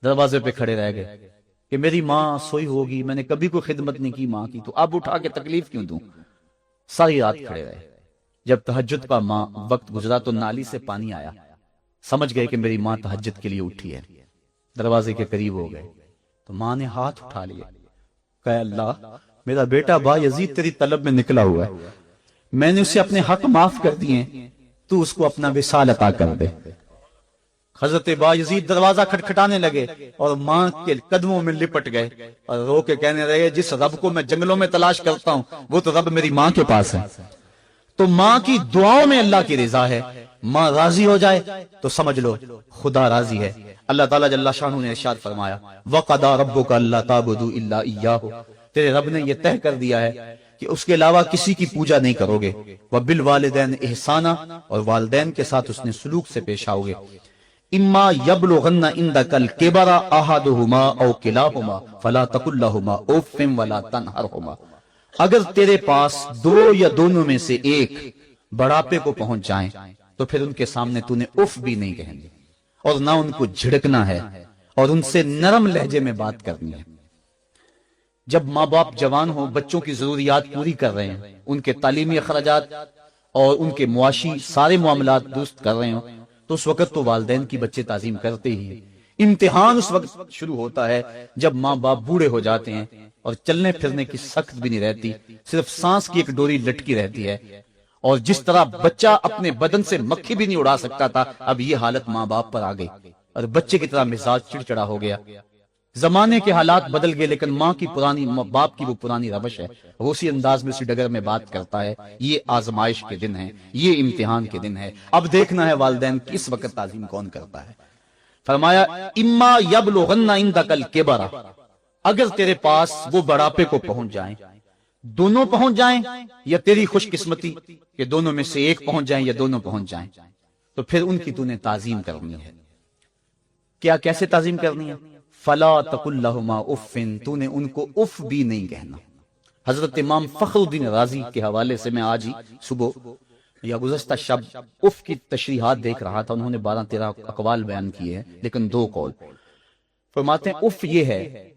دروازے پہ کھڑے رہ گئے کہ میری ماں سوئی ہوگی، میں نے کبھی کوئی خدمت نہیں کی ماں کی، تو اب اٹھا کے تکلیف کیوں دوں؟ ساری رات کھڑے رہے۔ جب تہجد کا وقت گزرا تو نالی سے پانی آیا، سمجھ گئے کہ میری ماں تہجد کے لیے اٹھی ہے، دروازے کے قریب ہو گئے تو ماں نے ہاتھ اٹھا لیا، کہ اللہ میرا بیٹا بایزید تیری طلب میں نکلا ہوا ہے، میں نے اسے اپنے حق معاف کر دیے، تو اس کو اپنا وصال عطا کر دے۔ حضرت بایزید دروازہ کھٹکھٹانے لگے اور ماں کے قدموں میں لپٹ گئے اور رو کے کہنے لگے جس رب کو میں جنگلوں میں تلاش کرتا ہوں وہ تو رب میری ماں کے پاس ہے۔ تو ماں کی دعاؤں میں اللہ کی رضا ہے، ماں راضی ہو جائے تو سمجھ لو خدا راضی ہے۔ اللہ تعالیٰ جل شانہ نے ارشاد فرمایا وَقَضَىٰ رَبُّكَ أَلَّا تَعْبُدُوا إِلَّا إِيَّاهُ، تیرے رب نے یہ طے کر دیا ہے کہ اس کے علاوہ کسی کی پوجا نہیں کرو گے، وَبِالْوَالِدَيْنِ إِحْسَانًا، اور والدین کے ساتھ اس نے سلوک سے پیش آؤ گے، اما یبلغن عندک الکبر احدہما او کلاہما فلا تقل لہما اف ولا تنہرہما، اگر تیرے پاس دو یا دونوں میں سے ایک بڑھاپے کو پہنچ جائیں تو پھر ان کے سامنے تو نے اف بھی نہیں کہنی اور نہ ان کو جھڑکنا ہے اور ان سے نرم لہجے میں بات کرنی ہے۔ جب ماں باپ جوان ہوں، بچوں کی ضروریات پوری کر رہے ہیں، ان کے تعلیمی اخراجات اور ان کے معاشی سارے معاملات درست کر رہے ہوں، تو اس وقت تو والدین کی بچے تعظیم کرتے ہی ہیں۔ امتحان اس وقت شروع ہوتا ہے جب ماں باپ بوڑھے ہو جاتے ہیں اور چلنے پھرنے کی سخت بھی نہیں رہتی، صرف سانس کی ایک ڈوری لٹکی رہتی ہے، اور جس طرح بچہ اپنے بدن سے مکھی بھی نہیں اڑا سکتا تھا، اب یہ حالت ماں باپ پر آ گئی اور بچے کی طرح مزاج چڑچڑا ہو گیا۔ زمانے کے حالات بدل گئے، لیکن ماں کی پرانی، باپ کی وہ پرانی روش ہے، وہ اسی انداز میں اسی ڈگر میں بات کرتا ہے۔ یہ آزمائش کے دن ہیں، یہ امتحان کے دن ہے، اب دیکھنا ہے والدین کی اس وقت تعظیم کون کرتا ہے۔ فرمایا اما یبلغن عندک الکبر، اگر تیرے پاس وہ بڑھاپے کو پہنچ جائیں، دونوں پہنچ جائیں، یا تیری خوش قسمتی کہ دونوں میں سے ایک پہنچ جائیں یا دونوں پہنچ جائیں، تو پھر ان کی تو نے تعظیم کرنی ہے۔ کیا کیسے تعظیم کرنی ہے؟ فلا تقل لہما اف، تو نے ان کو اف بھی نہیں کہنا۔ حضرت امام فخر الدین رازی کے حوالے سے میں آج ہی صبح یا گزشتہ شب اف کی تشریحات دیکھ رہا تھا، انہوں نے 12-13 اقوال بیان کیے ہیں، لیکن 2 قول فرماتے ہیں۔ اف یہ ہے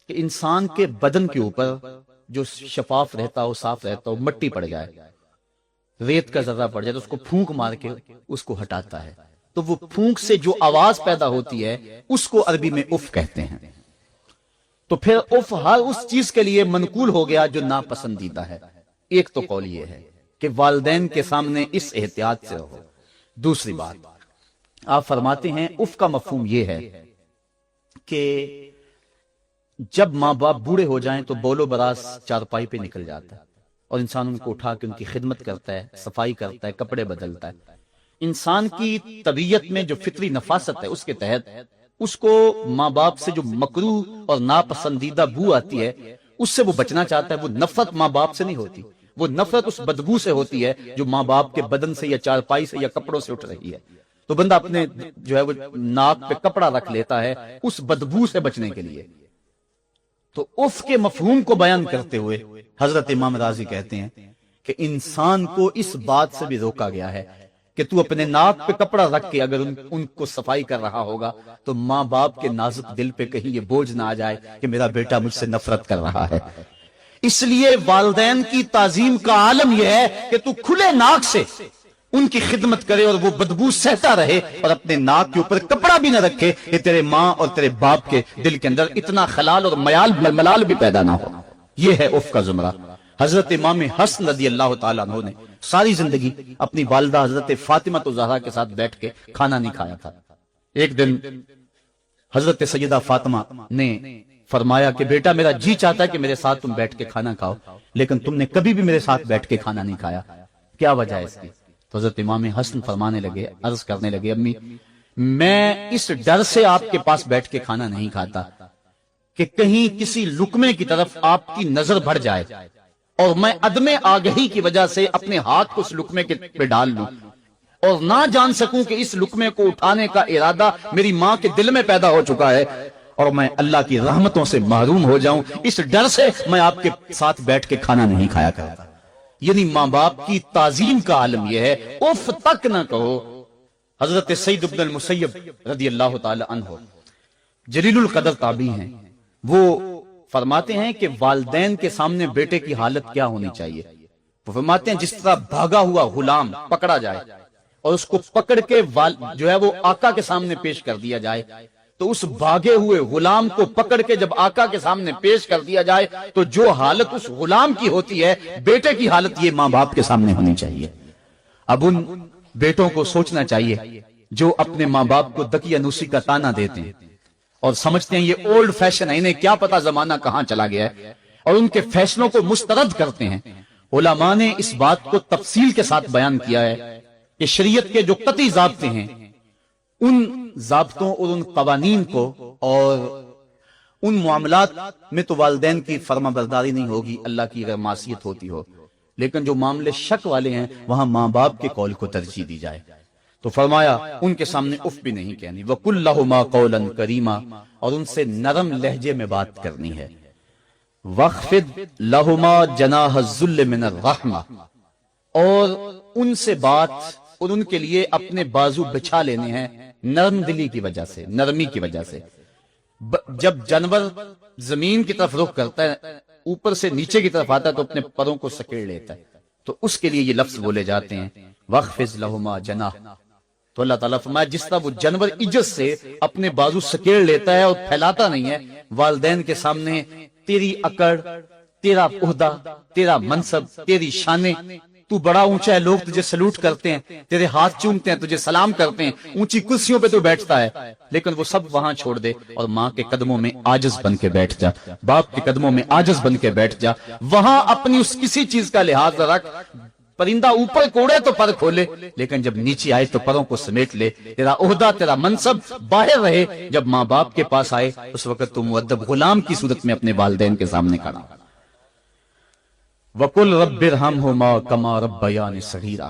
کہ انسان کے بدن کے اوپر جو شفاف رہتا ہو، صاف رہتا ہو، مٹی پڑ جائے، ریت کا ذرہ پڑ جائے تو اس کو پھونک مار کے اس کو ہٹاتا ہے، تو وہ پھونک سے جو آواز پیدا ہوتی ہے اس کو عربی میں اف کہتے ہیں۔ تو پھر اف ہر اس چیز کے لیے منقول ہو گیا جو ناپسندیدہ ہے۔ ایک تو قول یہ ہے کہ والدین کے سامنے اس احتیاط سے رہو۔ دوسری بات آپ فرماتے ہیں اف کا مفہوم یہ ہے کہ جب ماں باپ بوڑھے ہو جائیں تو بول و براز چارپائی پہ نکل جاتا ہے اور انسان ان کو اٹھا کے ان کی خدمت کرتا ہے، صفائی کرتا ہے، کپڑے بدلتا ہے۔ انسان کی طبیعت میں جو فطری نفاست ہے اس کے تحت اس کو ماں باپ سے جو مکروہ اور ناپسندیدہ بو آتی ہے اس سے وہ بچنا چاہتا ہے۔ وہ نفرت ماں باپ سے نہیں ہوتی، وہ نفرت اس بدبو سے ہوتی ہے جو ماں باپ کے بدن سے یا چارپائی سے یا کپڑوں سے اٹھ رہی ہے۔ تو بندہ اپنے جو ہے وہ ناک پہ کپڑا رکھ لیتا ہے اس بدبو سے بچنے کے لیے۔ تو اف کے مفہوم کو بیان کرتے ہوئے حضرت امام رازی کہتے ہیں کہ انسان کو اس بات سے بھی روکا گیا ہے کہ تو اپنے ناک پہ کپڑا رکھ کے اگر ان کو صفائی کر رہا ہوگا تو ماں باپ کے نازک دل پہ کہیں یہ بوجھ نہ آ جائے کہ میرا بیٹا مجھ سے نفرت کر رہا ہے۔ اس لیے والدین کی تعظیم کا عالم یہ ہے کہ تو کھلے ناک سے ان کی خدمت کرے اور وہ بدبو سہتا رہے اور اپنے ناک کے اوپر کپڑا بھی نہ رکھے کہ تیرے ماں اور تیرے باپ کے دل کے اندر اتنا خلال اور ملال بھی پیدا نہ ہو۔ یہ ہے اف کا زمرہ۔ حضرت امام حسن رضی اللہ تعالیٰ عنہ نے ساری زندگی اپنی والدہ حضرت فاطمہ الزہرا کے ساتھ بیٹھ کے کھانا نہیں کھایا تھا۔ ایک دن حضرت سیدہ فاطمہ نے فرمایا کہ بیٹا میرا جی چاہتا ہے کہ میرے ساتھ تم بیٹھ کے کھانا کھاؤ، لیکن تم نے کبھی بھی میرے ساتھ بیٹھ کے کھانا نہیں کھایا، کیا وجہ ہے اس کی؟ تو حضرت امام حسن فرمانے لگے، عرض کرنے لگے امی میں اس ڈر سے آپ کے پاس بیٹھ کے کھانا نہیں کھاتا کہ کہیں کسی لقمے کی طرف آپ کی نظر بڑھ جائے اور میں عدم آگہی کی وجہ سے اپنے ہاتھ کو اس لقمے کے پہ ڈال لوں اور نہ جان سکوں کہ اس لقمے کو اٹھانے کا ارادہ میری ماں کے دل میں پیدا ہو چکا ہے اور میں اللہ کی رحمتوں سے محروم ہو جاؤں، اس ڈر سے میں آپ کے ساتھ بیٹھ کے کھانا نہیں کھایا کرتا۔ یعنی ماں باپ کی تعظیم کا عالم یہ ہے، اف تک نہ کہو۔ حضرت سعید بن المسیب رضی اللہ تعالی عنہ جلیل القدر تابعی ہیں، وہ فرماتے ہیں کہ والدین کے سامنے بیٹے کی حالت کیا ہونی چاہیے۔ وہ فرماتے ہیں جس طرح بھاگا ہوا غلام پکڑا جائے اور اس کو پکڑ کے جو ہے وہ آقا کے سامنے پیش کر دیا جائے، تو اس بھاگے ہوئے غلام کو پکڑ کے جب آقا کے سامنے پیش کر دیا جائے تو جو حالت اس غلام کی ہوتی ہے بیٹے کی حالت یہ ماں باپ کے سامنے ہونی چاہیے۔ اب ان بیٹوں کو سوچنا چاہیے جو اپنے ماں باپ کو دقیانوسی کا تانا دیتے ہیں اور سمجھتے ہیں یہ اولڈ فیشن ہے، انہیں کیا پتا زمانہ کہاں چلا گیا ہے، اور ان کے فیصلوں کو مسترد کرتے ہیں۔ علماء نے اس بات کو تفصیل کے ساتھ بیان کیا ہے کہ شریعت کے جو قطعی ضابطے ہیں ان ضابطوں اور ان قوانین کو اور ان معاملات میں تو والدین کی فرما برداری نہیں ہوگی، اللہ کی اگر معصیت ہوتی ہو، لیکن جو معاملے شک والے ہیں وہاں ماں باپ کے قول کو ترجیح دی جائے۔ تو فرمایا ان کے سامنے اف بھی نہیں کہنی، وَقُلْ لَهُمَا قَوْلًا كَرِيمًا، اور ان سے نرم لہجے میں بات کرنی ہے۔ وَاخْفِضْ لَهُمَا جَنَاحَ الذُّلِّ مِنَ الرَّحْمَةِ، اور ان سے بات اور ان کے لیے اپنے بازو بچھا لینے ہیں نرم دلی کی وجہ سے، نرمی کی وجہ سے۔ جب جانور زمین کی طرف رخ کرتا ہے، اوپر سے نیچے کی طرف آتا ہے تو اپنے پروں کو سکیڑ لیتا ہے، تو اس کے لیے یہ لفظ بولے جاتے ہیں وَخْفِضْ لَهُمَا جَنَاحَ۔ تو اللہ تعالیٰ فرمایا جس طرح وہ جانور عزت سے اپنے بازو سکیڑ لیتا ہے اور پھیلاتا نہیں ہے، والدین کے سامنے تیری اکڑ، تیرا عہدہ، تیرا منصب، تیری شانیں، تو بڑا اونچا ہے، لوگ تجھے سلوٹ کرتے ہیں، تیرے ہاتھ چومتے ہیں، تجھے سلام کرتے ہیں، اونچی کرسیوں پہ تو بیٹھتا ہے، لیکن وہ سب وہاں چھوڑ دے اور ماں کے قدموں میں عاجز بن کے بیٹھ جا، باپ کے قدموں میں عاجز بن کے بیٹھ جا، وہاں اپنی اس کسی چیز کا لحاظ رکھ، پرندہ اوپر کوڑے تو پر کھولے، لیکن جب نیچے آئے تو پروں کو سمیٹ لے، تیرا عہدہ، تیرا منصب باہر رہے، جب ماں باپ کے پاس آئے اس وقت تو مؤدب غلام کی صورت میں اپنے والدین کے سامنے کھڑا۔ وَقُلْ رَبِّ ارْحَمْهُمَا كَمَا رَبَّيَانِي صَغِيرًا۔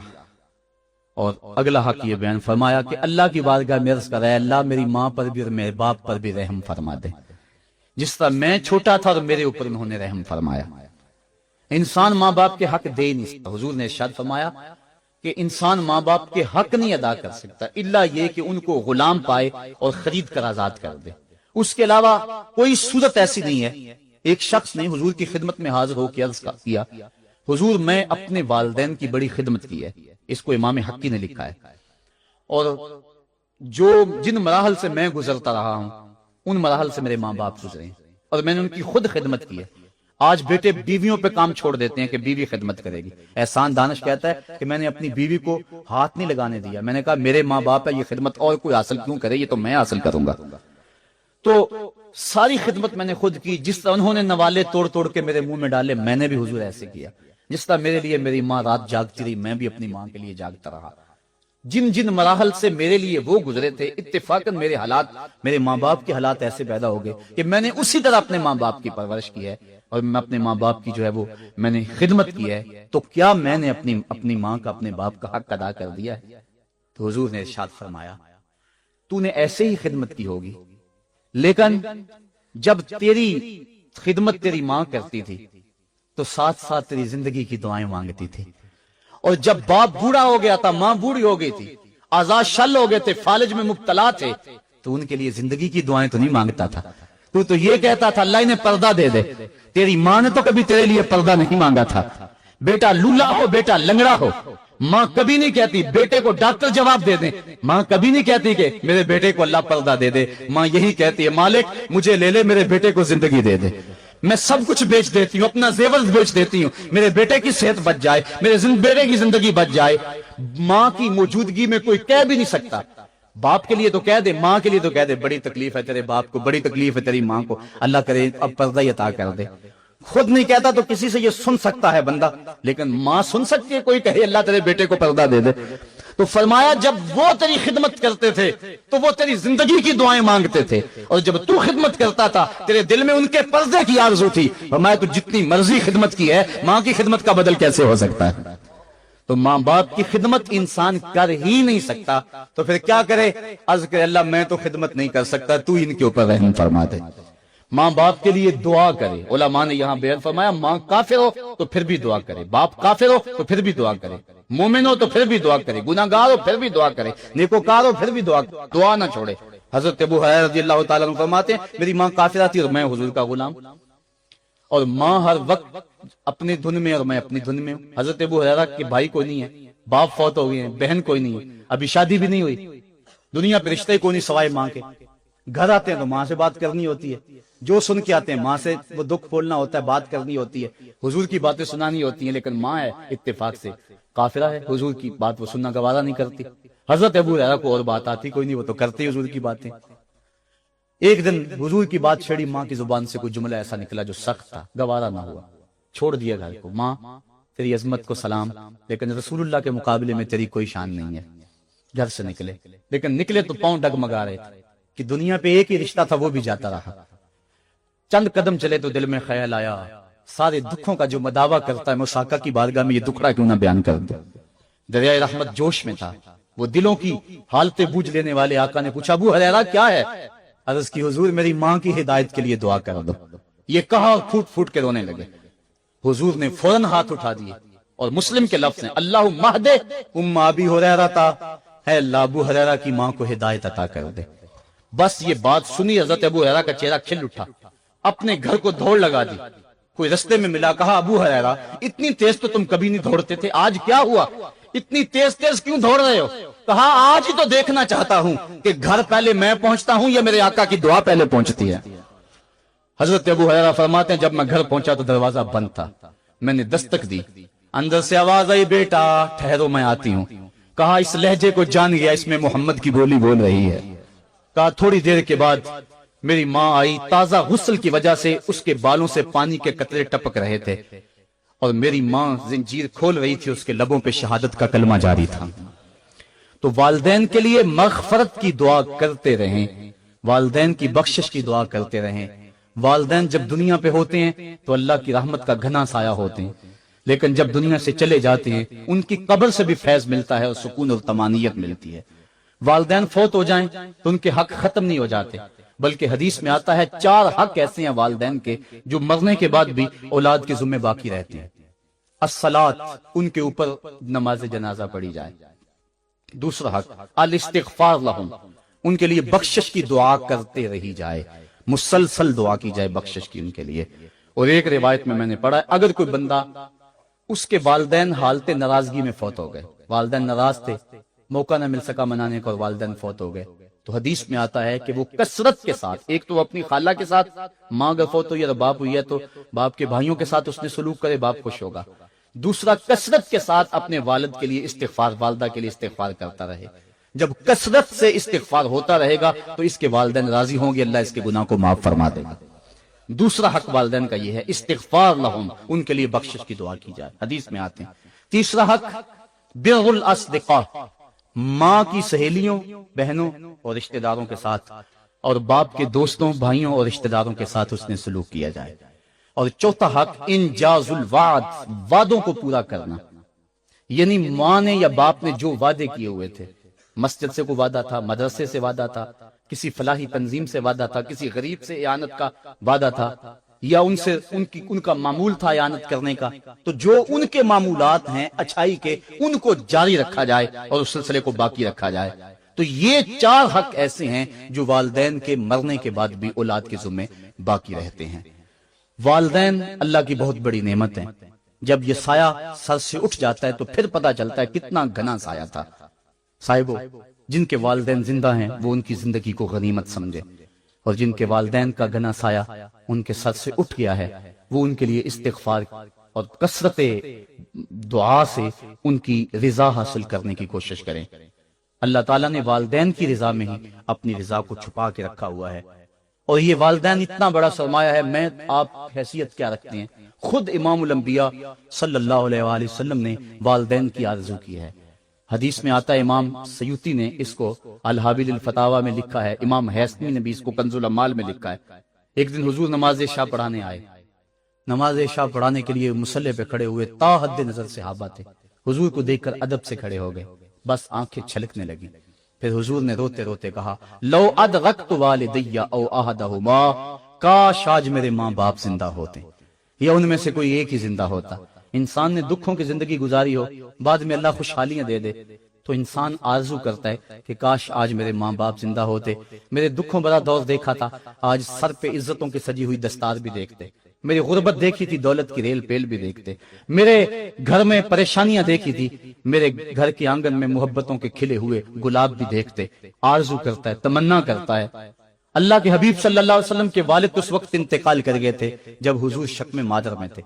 اور اگلا حق یہ بیان فرمایا کہ اللہ کی بارگاہ میں عرض کرے اللہ میری ماں پر بھی اور میرے باپ پر بھی رحم فرما دے، جس طرح میں چھوٹا تھا اور میرے اوپر انہوں نے رحم فرمایا۔ انسان ماں باپ کے حق دے نہیں سکتا، حضور نے ارشاد فرمایا کہ انسان ماں باپ کے حق نہیں ادا کر سکتا الا یہ کہ ان کو غلام پائے اور خرید کر آزاد کر دے، اس کے علاوہ کوئی صورت ایسی نہیں ہے۔ ایک شخص نے حضور کی خدمت میں حاضر ہو کے عرض کیا حضور میں اپنے والدین کی بڑی خدمت کی ہے، اس کو امام حقی نے لکھا ہے، اور جن مراحل سے میں گزرتا رہا ہوں ان مراحل سے میرے ماں باپ گزرے ہیں اور میں نے ان کی خود خدمت کی ہے۔ آج بیٹے بیویوں پہ کام چھوڑ دیتے ہیں کہ بیوی خدمت کرے گی۔ احسان دانش کہتا ہے کہ میں نے اپنی بیوی کو ہاتھ نہیں لگانے دیا، میں نے کہا میرے ماں باپ ہے، یہ خدمت اور کوئی حاصل کیوں کرے، یہ تو میں حاصل کروں گا۔ تو ساری خدمت میں نے خود کی، جس طرح انہوں نے نوالے توڑ توڑ کے میرے منہ میں ڈالے میں نے بھی حضور ایسے کیا، جس طرح میرے لیے میری ماں رات جاگتی رہی میں بھی اپنی ماں کے لیے جاگتا رہا۔ جن جن مراحل سے میرے لیے وہ گزرے تھے اتفاقاً میرے حالات، میرے ماں باپ کے حالات ایسے پیدا ہو گئے کہ میں نے اسی طرح اپنے ماں باپ کی پرورش کی ہے اور میں اپنے ماں باپ کی جو ہے وہ میں نے خدمت کی ہے۔ تو کیا میں نے اپنی ماں کا، اپنے باپ کا حق ادا کر دیا ہے؟ تو حضور نے ارشاد فرمایا تو نے ایسے ہی خدمت کی ہوگی، لیکن جب تیری خدمت تیری ماں کرتی تھی تو ساتھ ساتھ تیری زندگی کی دعائیں مانگتی تھی، اور جب باپ بوڑھا ہو گیا تھا، ماں بوڑھی ہو گئی تھی، آزاد شل ہو گئے تھے، فالج میں مبتلا تھے، تو ان کے لیے زندگی کی دعائیں تو نہیں مانگتا تھا، تو یہ کہتا تھا اللہ انہیں پردہ دے دے۔ تیری ماں نے تو کبھی تیرے لیے پردہ نہیں مانگا تھا، بیٹا لولا ہو، بیٹا لنگڑا ہو، ماں کبھی نہیں کہتی بیٹے کو ڈاکٹر جواب دے دیں، ماں کبھی نہیں کہتی کہ میرے بیٹے کو اللہ پردہ دے دے، ماں یہی کہتی ہے مالک مجھے لے لے، میرے بیٹے کو زندگی دے دے، میں سب کچھ بیچ دیتی ہوں، اپنا زیور بیچ دیتی ہوں، میرے بیٹے کی صحت بچ جائے، میرے بیٹے کی زندگی بچ جائے۔ ماں کی موجودگی میں کوئی کہہ بھی نہیں سکتا، باپ کے لیے تو کہہ دے، ماں کے لیے تو کہہ دے بڑی تکلیف ہے تیرے باپ کو، بڑی تکلیف ہے تیری ماں کو، اللہ کرے اب پردہ ہی عطا کر دے۔ خود نہیں کہتا تو کسی سے یہ سن سکتا ہے بندہ، لیکن ماں سن سکتی ہے کوئی کہے اللہ تیرے بیٹے کو پردہ دے دے۔ تو فرمایا جب وہ تیری خدمت کرتے تھے تو وہ تیری زندگی کی دعائیں مانگتے تھے، اور جب تو خدمت کرتا تھا تیرے دل میں ان کے پردے کی آرزو تھی۔ فرمایا تو جتنی مرضی خدمت کی ہے، ماں کی خدمت کا بدل کیسے ہو سکتا ہے؟ تو ماں باپ کی خدمت انسان کر ہی نہیں سکتا تو پھر کیا کرے؟ عرض کرے اللہ میں تو خدمت نہیں کر سکتا، تو ان کے اوپر رحم فرما دے۔ ماں باپ کے لیے دعا کرے، علماء نے یہاں بیان فرمایا ماں کافر ہو تو پھر بھی دعا کرے، باپ کافر ہو تو پھر بھی دعا کرے، مومن ہو تو پھر بھی دعا کرے، گناہگار ہو پھر بھی دعا کرے، نیکوکار ہو پھر بھی دعا نہ چھوڑے۔ حضرت ابو ہریرہ رضی اللہ تعالیٰ عنہ فرماتے ہیں میری ماں کافرہ تھی اور میں حضور کا غلام، اور ماں ہر وقت اپنی دھن میں اور میں اپنی دھن میں ہوں۔ حضرت ابو ہریرہ کے بھائی کوئی نہیں ہے، باپ فوت ہو گئے ہیں، بہن کوئی نہیں ہے، ابھی شادی بھی نہیں ہوئی، دنیا پہ رشتے کوئی نہیں سوائے ماں کے، گھر آتے ہیں تو ماں سے بات کرنی ہوتی ہے، جو سن کے آتے ہیں ماں سے وہ دکھ بولنا ہوتا ہے، بات کرنی ہوتی ہے، حضور کی باتیں سنانی ہوتی ہیں، لیکن ماں ہے اتفاق سے کافرہ ہے، حضور کی بات وہ سننا گوارا نہیں کرتی۔ حضرت ابو ہریرہ کو اور بات آتی کوئی نہیں، وہ تو کرتے حضور کی باتیں۔ ایک دن حضور کی بات چھڑی، ماں کی زبان سے کوئی جملہ ایسا نکلا جو سخت تھا، گوارا نہ ہوا، چھوڑ دیا گھر کو۔ ماں تیری عظمت کو سلام، لیکن رسول اللہ کے مقابلے میں تیری کوئی شان نہیں ہے۔ گھر سے نکلے، لیکن نکلے تو پاؤں ڈگمگا رہے تھے کہ دنیا پہ ایک ہی رشتہ تھا وہ بھی جاتا رہا۔ چند قدم چلے تو دل میں خیال آیا سارے دکھوں کا جو مداوا کرتا ہے میں اس آقا کی بارگاہ میں یہ دکھڑا کیوں نہ بیان کر دوں۔ دریائے رحمت جوش میں تھا، وہ دلوں کی حالتیں بوجھ لینے والے آقا نے پوچھا ابو ہریرہ کیا ہے؟ عرض کی حضور میری ماں کی ہدایت کے لیے دعا کر دو۔ یہ کہا پھوٹ پھوٹ کے رونے لگے۔ حضور نے فوراً ہاتھ اٹھا دیے اور مسلم کے لفظ ہیں اللہم اہد ام ابی ہریرہ، ہے اللہ ابو ہریرہ کی ماں کو ہدایت عطا کر دے۔ بس یہ بات سنی حضرت ابو ہریرہ کا چہرہ کھل اٹھا، اپنے گھر کو دوڑ لگا دی۔ کوئی رستے میں ملا، کہا ابو ہریرہ اتنی تیز تو تم کبھی نہیں دوڑتے تھے، آج کیا ہوا؟ اتنی تیز تیز کیوں دوڑ رہے ہو؟ کہا آج ہی تو دیکھنا چاہتا ہوں کہ گھر پہلے میں پہنچتا ہوں یا میرے آقا کی دعا پہلے پہنچتی ہے۔ حضرت ابو ہریرہ فرماتے ہیں جب میں گھر پہنچا تو دروازہ بند تھا، میں نے دستک دی، اندر سے آواز آئی بیٹا ٹھہرو میں آتی ہوں۔ کہا اس لہجے کو جان گیا، اس میں محمد کی بولی بول رہی ہے۔ کہا تھوڑی دیر کے بعد میری ماں آئی، تازہ غسل کی وجہ سے اس کے بالوں سے پانی کے قطرے ٹپک رہے تھے، اور میری ماں زنجیر کھول رہی تھی، اس کے لبوں پہ شہادت کا کلمہ جاری تھا۔ تو والدین کے لیے مغفرت کی دعا کرتے رہیں، والدین کی بخشش کی دعا کرتے رہیں۔ والدین جب دنیا پہ ہوتے ہیں تو اللہ کی رحمت کا گھنا سایہ ہوتے ہیں، لیکن جب دنیا سے چلے جاتے ہیں ان کی قبر سے بھی فیض ملتا ہے اور سکون اور طمانینت ملتی ہے۔ والدین فوت ہو جائیں تو ان کے حق ختم نہیں ہو جاتے، بلکہ حدیث میں آتا ہے 4 حق ایسے ہیں والدین کے جو مرنے کے بعد بھی اولاد کے ذمہ باقی رہتے ہیں۔ الصلاۃ، ان کے اوپر نماز جنازہ پڑھی جائے۔ دوسرا حق الاستغفار لہم، ان کے لیے بخشش کی دعا کرتے رہی جائے، مسلسل دعا کی جائے بخشش کی ان کے لیے۔ اور ایک روایت میں نے پڑھا ہے اگر کوئی بندہ اس کے والدین حالت ناراضگی میں فوت ہو گئے، والدین ناراض تھے، موقع نہ مل سکا منانے کا اور والدین فوت ہو گئے، تو حدیث میں آتا ہے کہ وہ کثرت کے ساتھ، ایک تو اپنی خالہ کے ساتھ، ماں اگر فوت ہوئی ہے تو باپ ہوئی ہے تو باپ کے بھائیوں کے ساتھ اس نے سلوک کرے، باپ خوش ہوگا۔ دوسرا کثرت کے ساتھ اپنے والد کے لیے استغفار، والدہ کے لیے استغفار کرتا رہے۔ جب کثرت سے استغفار ہوتا رہے گا تو اس کے والدین راضی ہوں گے، اللہ اس کے گناہ کو معاف فرما دے گا۔ دوسرا حق والدین کا یہ ہے استغفار لہم، ان کے لیے بخشش کی دعا کی جائے، حدیث میں آتے ہیں۔ تیسرا حق بر الاصدقاء، ماں کی سہیلیوں، بہنوں اور رشتہ داروں کے ساتھ، اور باپ کے دوستوں، بھائیوں اور رشتہ داروں کے ساتھ اس نے سلوک کیا جائے۔ اور چوتھا حق انجاز الوعد، وعدوں کو پورا کرنا، یعنی ماں نے یا باپ نے جو وعدے کیے ہوئے تھے، مسجد سے کوئی وعدہ تھا، مدرسے سے وعدہ تھا، کسی فلاحی تنظیم سے وعدہ تھا، کسی غریب سے اعانت کا وعدہ تھا، یا ان کا معمول تھا اعانت کرنے کا، تو جو ان کے معمولات ہیں اچھائی کے ان کو جاری رکھا جائے اور اس سلسلے کو باقی رکھا جائے۔ تو یہ 4 حق ایسے ہیں جو والدین کے مرنے کے بعد بھی اولاد کے ذمہ باقی رہتے ہیں۔ والدین اللہ کی بہت بڑی نعمت ہیں، جب یہ سایہ سر سے اٹھ جاتا ہے تو پھر پتہ چلتا ہے کتنا گھنا سایہ تھا۔ صاحبو، جن کے والدین زندہ ہیں وہ ان کی زندگی کو غنیمت سمجھے، اور جن کے والدین کا گھنا سایہ ان کے سر سے اٹھ گیا ہے وہ ان کے لیے استغفار اور کثرت دعا سے ان کی رضا حاصل کرنے کی کوشش کریں۔ اللہ تعالیٰ نے والدین کی رضا میں ہی اپنی رضا کو چھپا کے رکھا ہوا ہے، اور یہ والدین اتنا بڑا سرمایہ ہے۔ میں آپ حیثیت کیا رکھتے ہیں؟ خود امام الانبیاء صلی اللہ علیہ وآلہ وسلم نے والدین کی آرزو کی ہے۔ حدیث میں آتا ہے، امام سیوطی نے اس کو الحابیل الفتاوی میں لکھا ہے، امام حیثمی نے بھی اس کو کنز الامال میں لکھا ہے۔ ایک دن حضور نماز عشاء پڑھانے آئے، نماز عشاء پڑھانے کے لیے مصلی پہ کھڑے ہوئے، تا حد نظر صحابہ تھے، حضور کو دیکھ کر ادب سے کھڑے ہو گئے، بس آنکھیں چھلکنے لگی۔ پھر حضور نے روتے روتے کہا، لو ادرکت والدی او احدہما، کاش آج میرے ماں باپ زندہ ہوتے یا ان میں سے کوئی ایک ہی زندہ ہوتا۔ انسان نے دکھوں کی زندگی گزاری ہو، بعد میں اللہ خوشحالیاں دے دے، تو انسان آرزو کرتا ہے کہ کاش آج میرے ماں باپ زندہ ہوتے، میرے دکھوں بڑا دور دیکھا تھا، آج سر پہ عزتوں کی سجی ہوئی دستار بھی دیکھتے، میری غربت دیکھی تھی، دولت کی ریل پیل بھی دیکھتے، میرے گھر میں پریشانیاں دیکھی تھی، میرے گھر کے آنگن میں محبتوں کے کھلے ہوئے گلاب بھی دیکھتے۔ آرزو کرتا ہے، تمنا کرتا ہے۔ اللہ کے حبیب صلی اللہ علیہ وسلم کے والد اس وقت انتقال کر گئے تھے جب حضور شکم مادر میں تھے،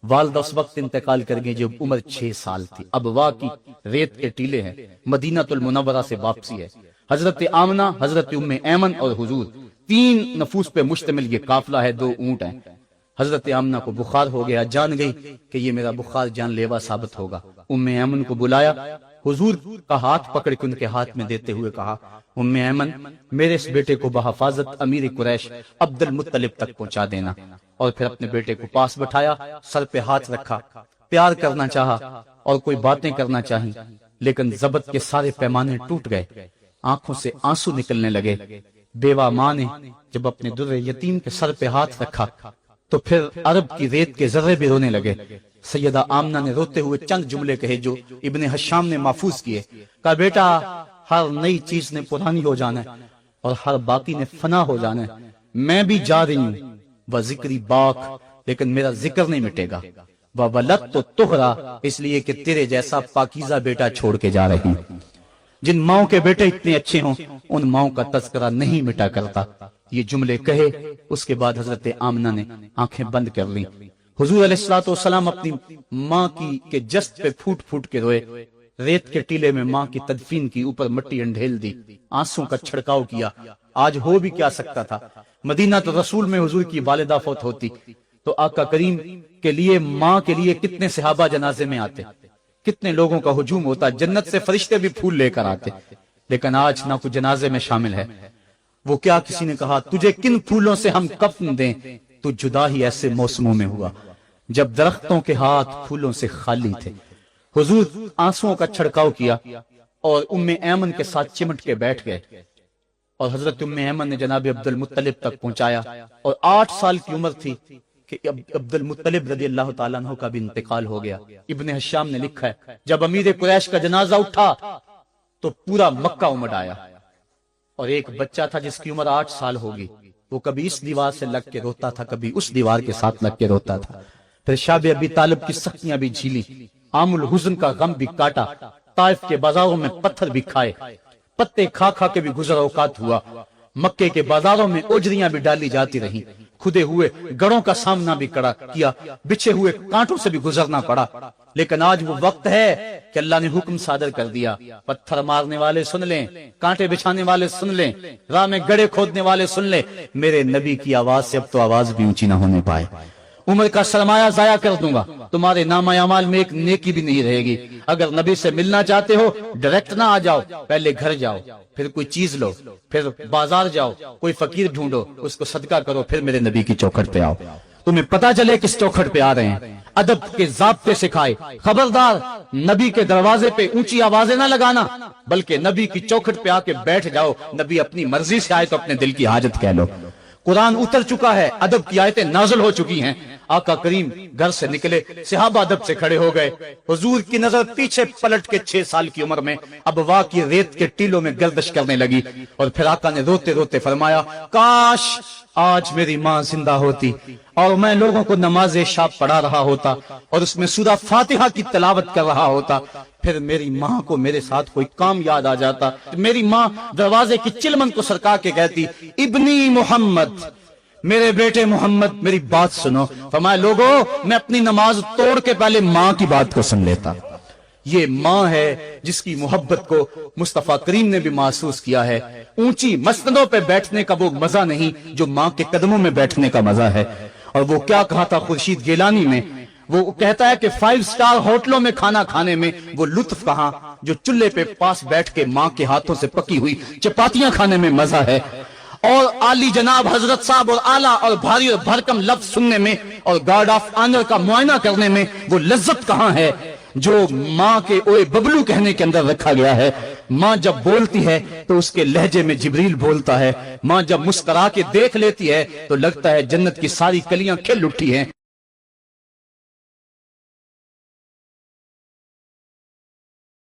والدہ اس وقت انتقال کر گئی جب عمر 6 سال تھی۔ ابوا کی ریت کے ٹیلے ہیں، مدینہ المنورہ سے واپسی ہے، حضرت آمنہ، حضرت ام ایمن اور حضور، 3 نفوس پہ مشتمل یہ قافلہ ہے، 2 اونٹ ہیں۔ حضرت آمنہ کو بخار ہو گیا، جان گئی کہ یہ میرا بخار جان لیوا ثابت ہوگا۔ ام ایمن کو بلایا، حضور کا ہاتھ پکڑ کے ان کے ہاتھ میں دیتے ہوئے کہا، ام ایمن، میرے اس بیٹے کو بحفاظت امیر قریش عبد المطلب تک پہنچا دینا۔ اور پھر اپنے بیٹے کو پاس بٹھایا، سر پہ ہاتھ رکھا، پیار کرنا چاہا اور کوئی باتیں کرنا چاہیں، لیکن ضبط کے سارے پیمانے ٹوٹ گئے، آنکھوں سے آنسو نکلنے لگے۔ بیوہ ماں نے جب اپنے در یتیم کے سر پہ ہاتھ رکھا تو پھر عرب کی ریت کے ذرے بھی رونے لگے۔ سیدہ آمنہ نے روتے ہوئے چند جملے کہے جو ابن حشام نے محفوظ کیے، کہا، بیٹا، ہر نئی چیز نے پرانی ہو جانا ہے، اور ہر باقی نے فنا ہو جانا ہے. میں بھی جا رہی ہوں وہ ذکری باق، لیکن میرا ذکر نہیں مٹے گا. وہ ولد تو تہرا، اس لیے کہ تیرے جیسا پاکیزہ بیٹا چھوڑ کے جا رہی ہوں. جن ماؤں کے بیٹے اتنے اچھے ہوں ان ماؤں کا تذکرہ نہیں مٹا کرتا. یہ جملے کہے اس کے بعد حضرت آمنہ نے آنکھیں بند کر لیں. حضور علیہ الصلوۃ والسلام اپنی ماں کی کے جسد پہ پھوٹ پھوٹ کے روئے. ریت کے ٹیلے میں ماں کی تدفین کی، اوپر مٹی انڈھیل دی، آنسوں کا چھڑکاؤ کیا. آج ہو بھی کیا سکتا تھا؟ مدینہ تو رسول میں حضور کی والدہ فوت ہوتی تو آقا کریم کے لیے، ماں کے لیے کتنے صحابہ جنازے میں آتے، کتنے لوگوں کا ہجوم ہوتا، جنت سے فرشتے بھی پھول لے کر آتے. لیکن آج نہ کوئی جنازے میں شامل ہے. وہ کیا کسی نے کہا تجھے کن پھولوں سے ہم کفن دیں؟ تو جدا ہی ایسے موسموں میں ہوا جب درختوں کے ہاتھ پھولوں سے خالی تھے. حضور آنسوؤں کا چھڑکاؤ کیا اور ام ایمن کے ساتھ چمٹ کے بیٹھ گئے. اور حضرت ام ایمن نے جناب عبد المطلب تک پہنچایا. اور 8 سال کی عمر تھی کہ عبد المطلب رضی اللہ تعالیٰ عنہ کا بھی انتقال ہو گیا. ابن حشام نے لکھا ہے جب امیر قریش کا جنازہ اٹھا تو پورا مکہ امڑ آیا. اور ایک بچہ تھا جس کی عمر 8 سال ہوگی، وہ کبھی اس دیوار سے لگ کے روتا تھا، کبھی اس دیوار کے ساتھ لگ کے روتا تھا. پھر شاب ابی طالب کی سختیاں بھی جھیلی، عام الحزن کا غم بھی کاٹا، طائف کے بازاروں میں پتھر بھی کھائے، پتے کھا کھا کے بھی گزر اوقات ہوا. مکے کے بازاروں میں اوجریاں بھی ڈالی جاتی رہیں، کھدے ہوئے گڑوں کا سامنا بھی کیا، بچھے ہوئے کانٹوں سے بھی گزرنا پڑا. لیکن آج وہ وقت ہے کہ اللہ نے حکم صادر کر دیا، پتھر مارنے والے سن لیں، کانٹے بچھانے والے سن لیں، راہ میں گڑے کھودنے والے سن لیں، میرے نبی کی آواز سے اب تو آواز بھی اونچی نہ ہونے پائے. عمر کا سرمایہ ضائع کر دوں گا، تمہارے نامہ اعمال میں ایک نیکی بھی نہیں رہے گی. اگر نبی سے ملنا چاہتے ہو ڈائریکٹ نہ آ جاؤ، پہلے گھر جاؤ، پھر کوئی چیز لو، پھر بازار جاؤ، کوئی فقیر ڈھونڈو، اس کو صدقہ کرو، پھر میرے نبی کی چوکھٹ پہ آؤ. تمہیں پتا چلے کس چوکھٹ پہ آ رہے ہیں. ادب کے ضابطے سکھائے. خبردار نبی کے دروازے پہ اونچی آوازیں نہ لگانا، بلکہ نبی کی چوکھٹ پہ آ کے بیٹھ جاؤ. نبی اپنی مرضی سے آئے تو اپنے دل کی حاجت کہہ لو. قرآن اتر چکا ہے، ادب کی آیتیں نازل ہو چکی ہیں. آقا کریم گھر سے نکلے، صحابہ ادب سے کھڑے ہو گئے. حضور کی نظر پیچھے پلٹ کے 6 سال کی عمر میں ابوا کی ریت کے ٹیلوں میں گردش کرنے لگی. اور پھر آقا نے روتے روتے فرمایا کاش آج میری ماں زندہ ہوتی اور میں لوگوں کو نماز عشاء پڑھا رہا ہوتا اور اس میں سورہ فاتحہ کی تلاوت کر رہا ہوتا. پھر میری ماں کو میرے ساتھ کوئی کام یاد آ جاتا. میری ماں دروازے کی چلمن کو سرکا کے کہتی ابنی محمد، میرے بیٹے محمد میری بات سنو. فرمایا لوگوں میں اپنی نماز توڑ کے پہلے ماں کی بات کو سن لیتا. یہ ماں ہے جس کی محبت کو مصطفیٰ کریم نے بھی محسوس کیا ہے. اونچی مسندوں پہ بیٹھنے کا وہ مزہ نہیں جو ماں کے قدموں میں بیٹھنے کا مزہ ہے. اور وہ کیا کہا تھا خورشید گیلانی نے، وہ کہتا ہے کہ 5 سٹار ہوٹلوں میں کھانا کھانے میں وہ لطف کہاں جو چولہے پہ پاس بیٹھ کے ماں کے ہاتھوں سے پکی ہوئی چپاتیاں کھانے میں مزہ ہے. اور عالی جناب حضرت صاحب اور اعلیٰ اور بھاری اور بھرکم لفظ سننے میں اور گارڈ آف آنر کا معائنہ کرنے میں وہ لذت کہاں ہے جو ماں کے اوے ببلو کہنے کے اندر رکھا گیا ہے. ماں جب بولتی ہے تو اس کے لہجے میں جبریل بولتا ہے. ماں جب مسکرا کے دیکھ لیتی ہے تو لگتا ہے جنت کی ساری کلیاں کھل اٹھی ہیں.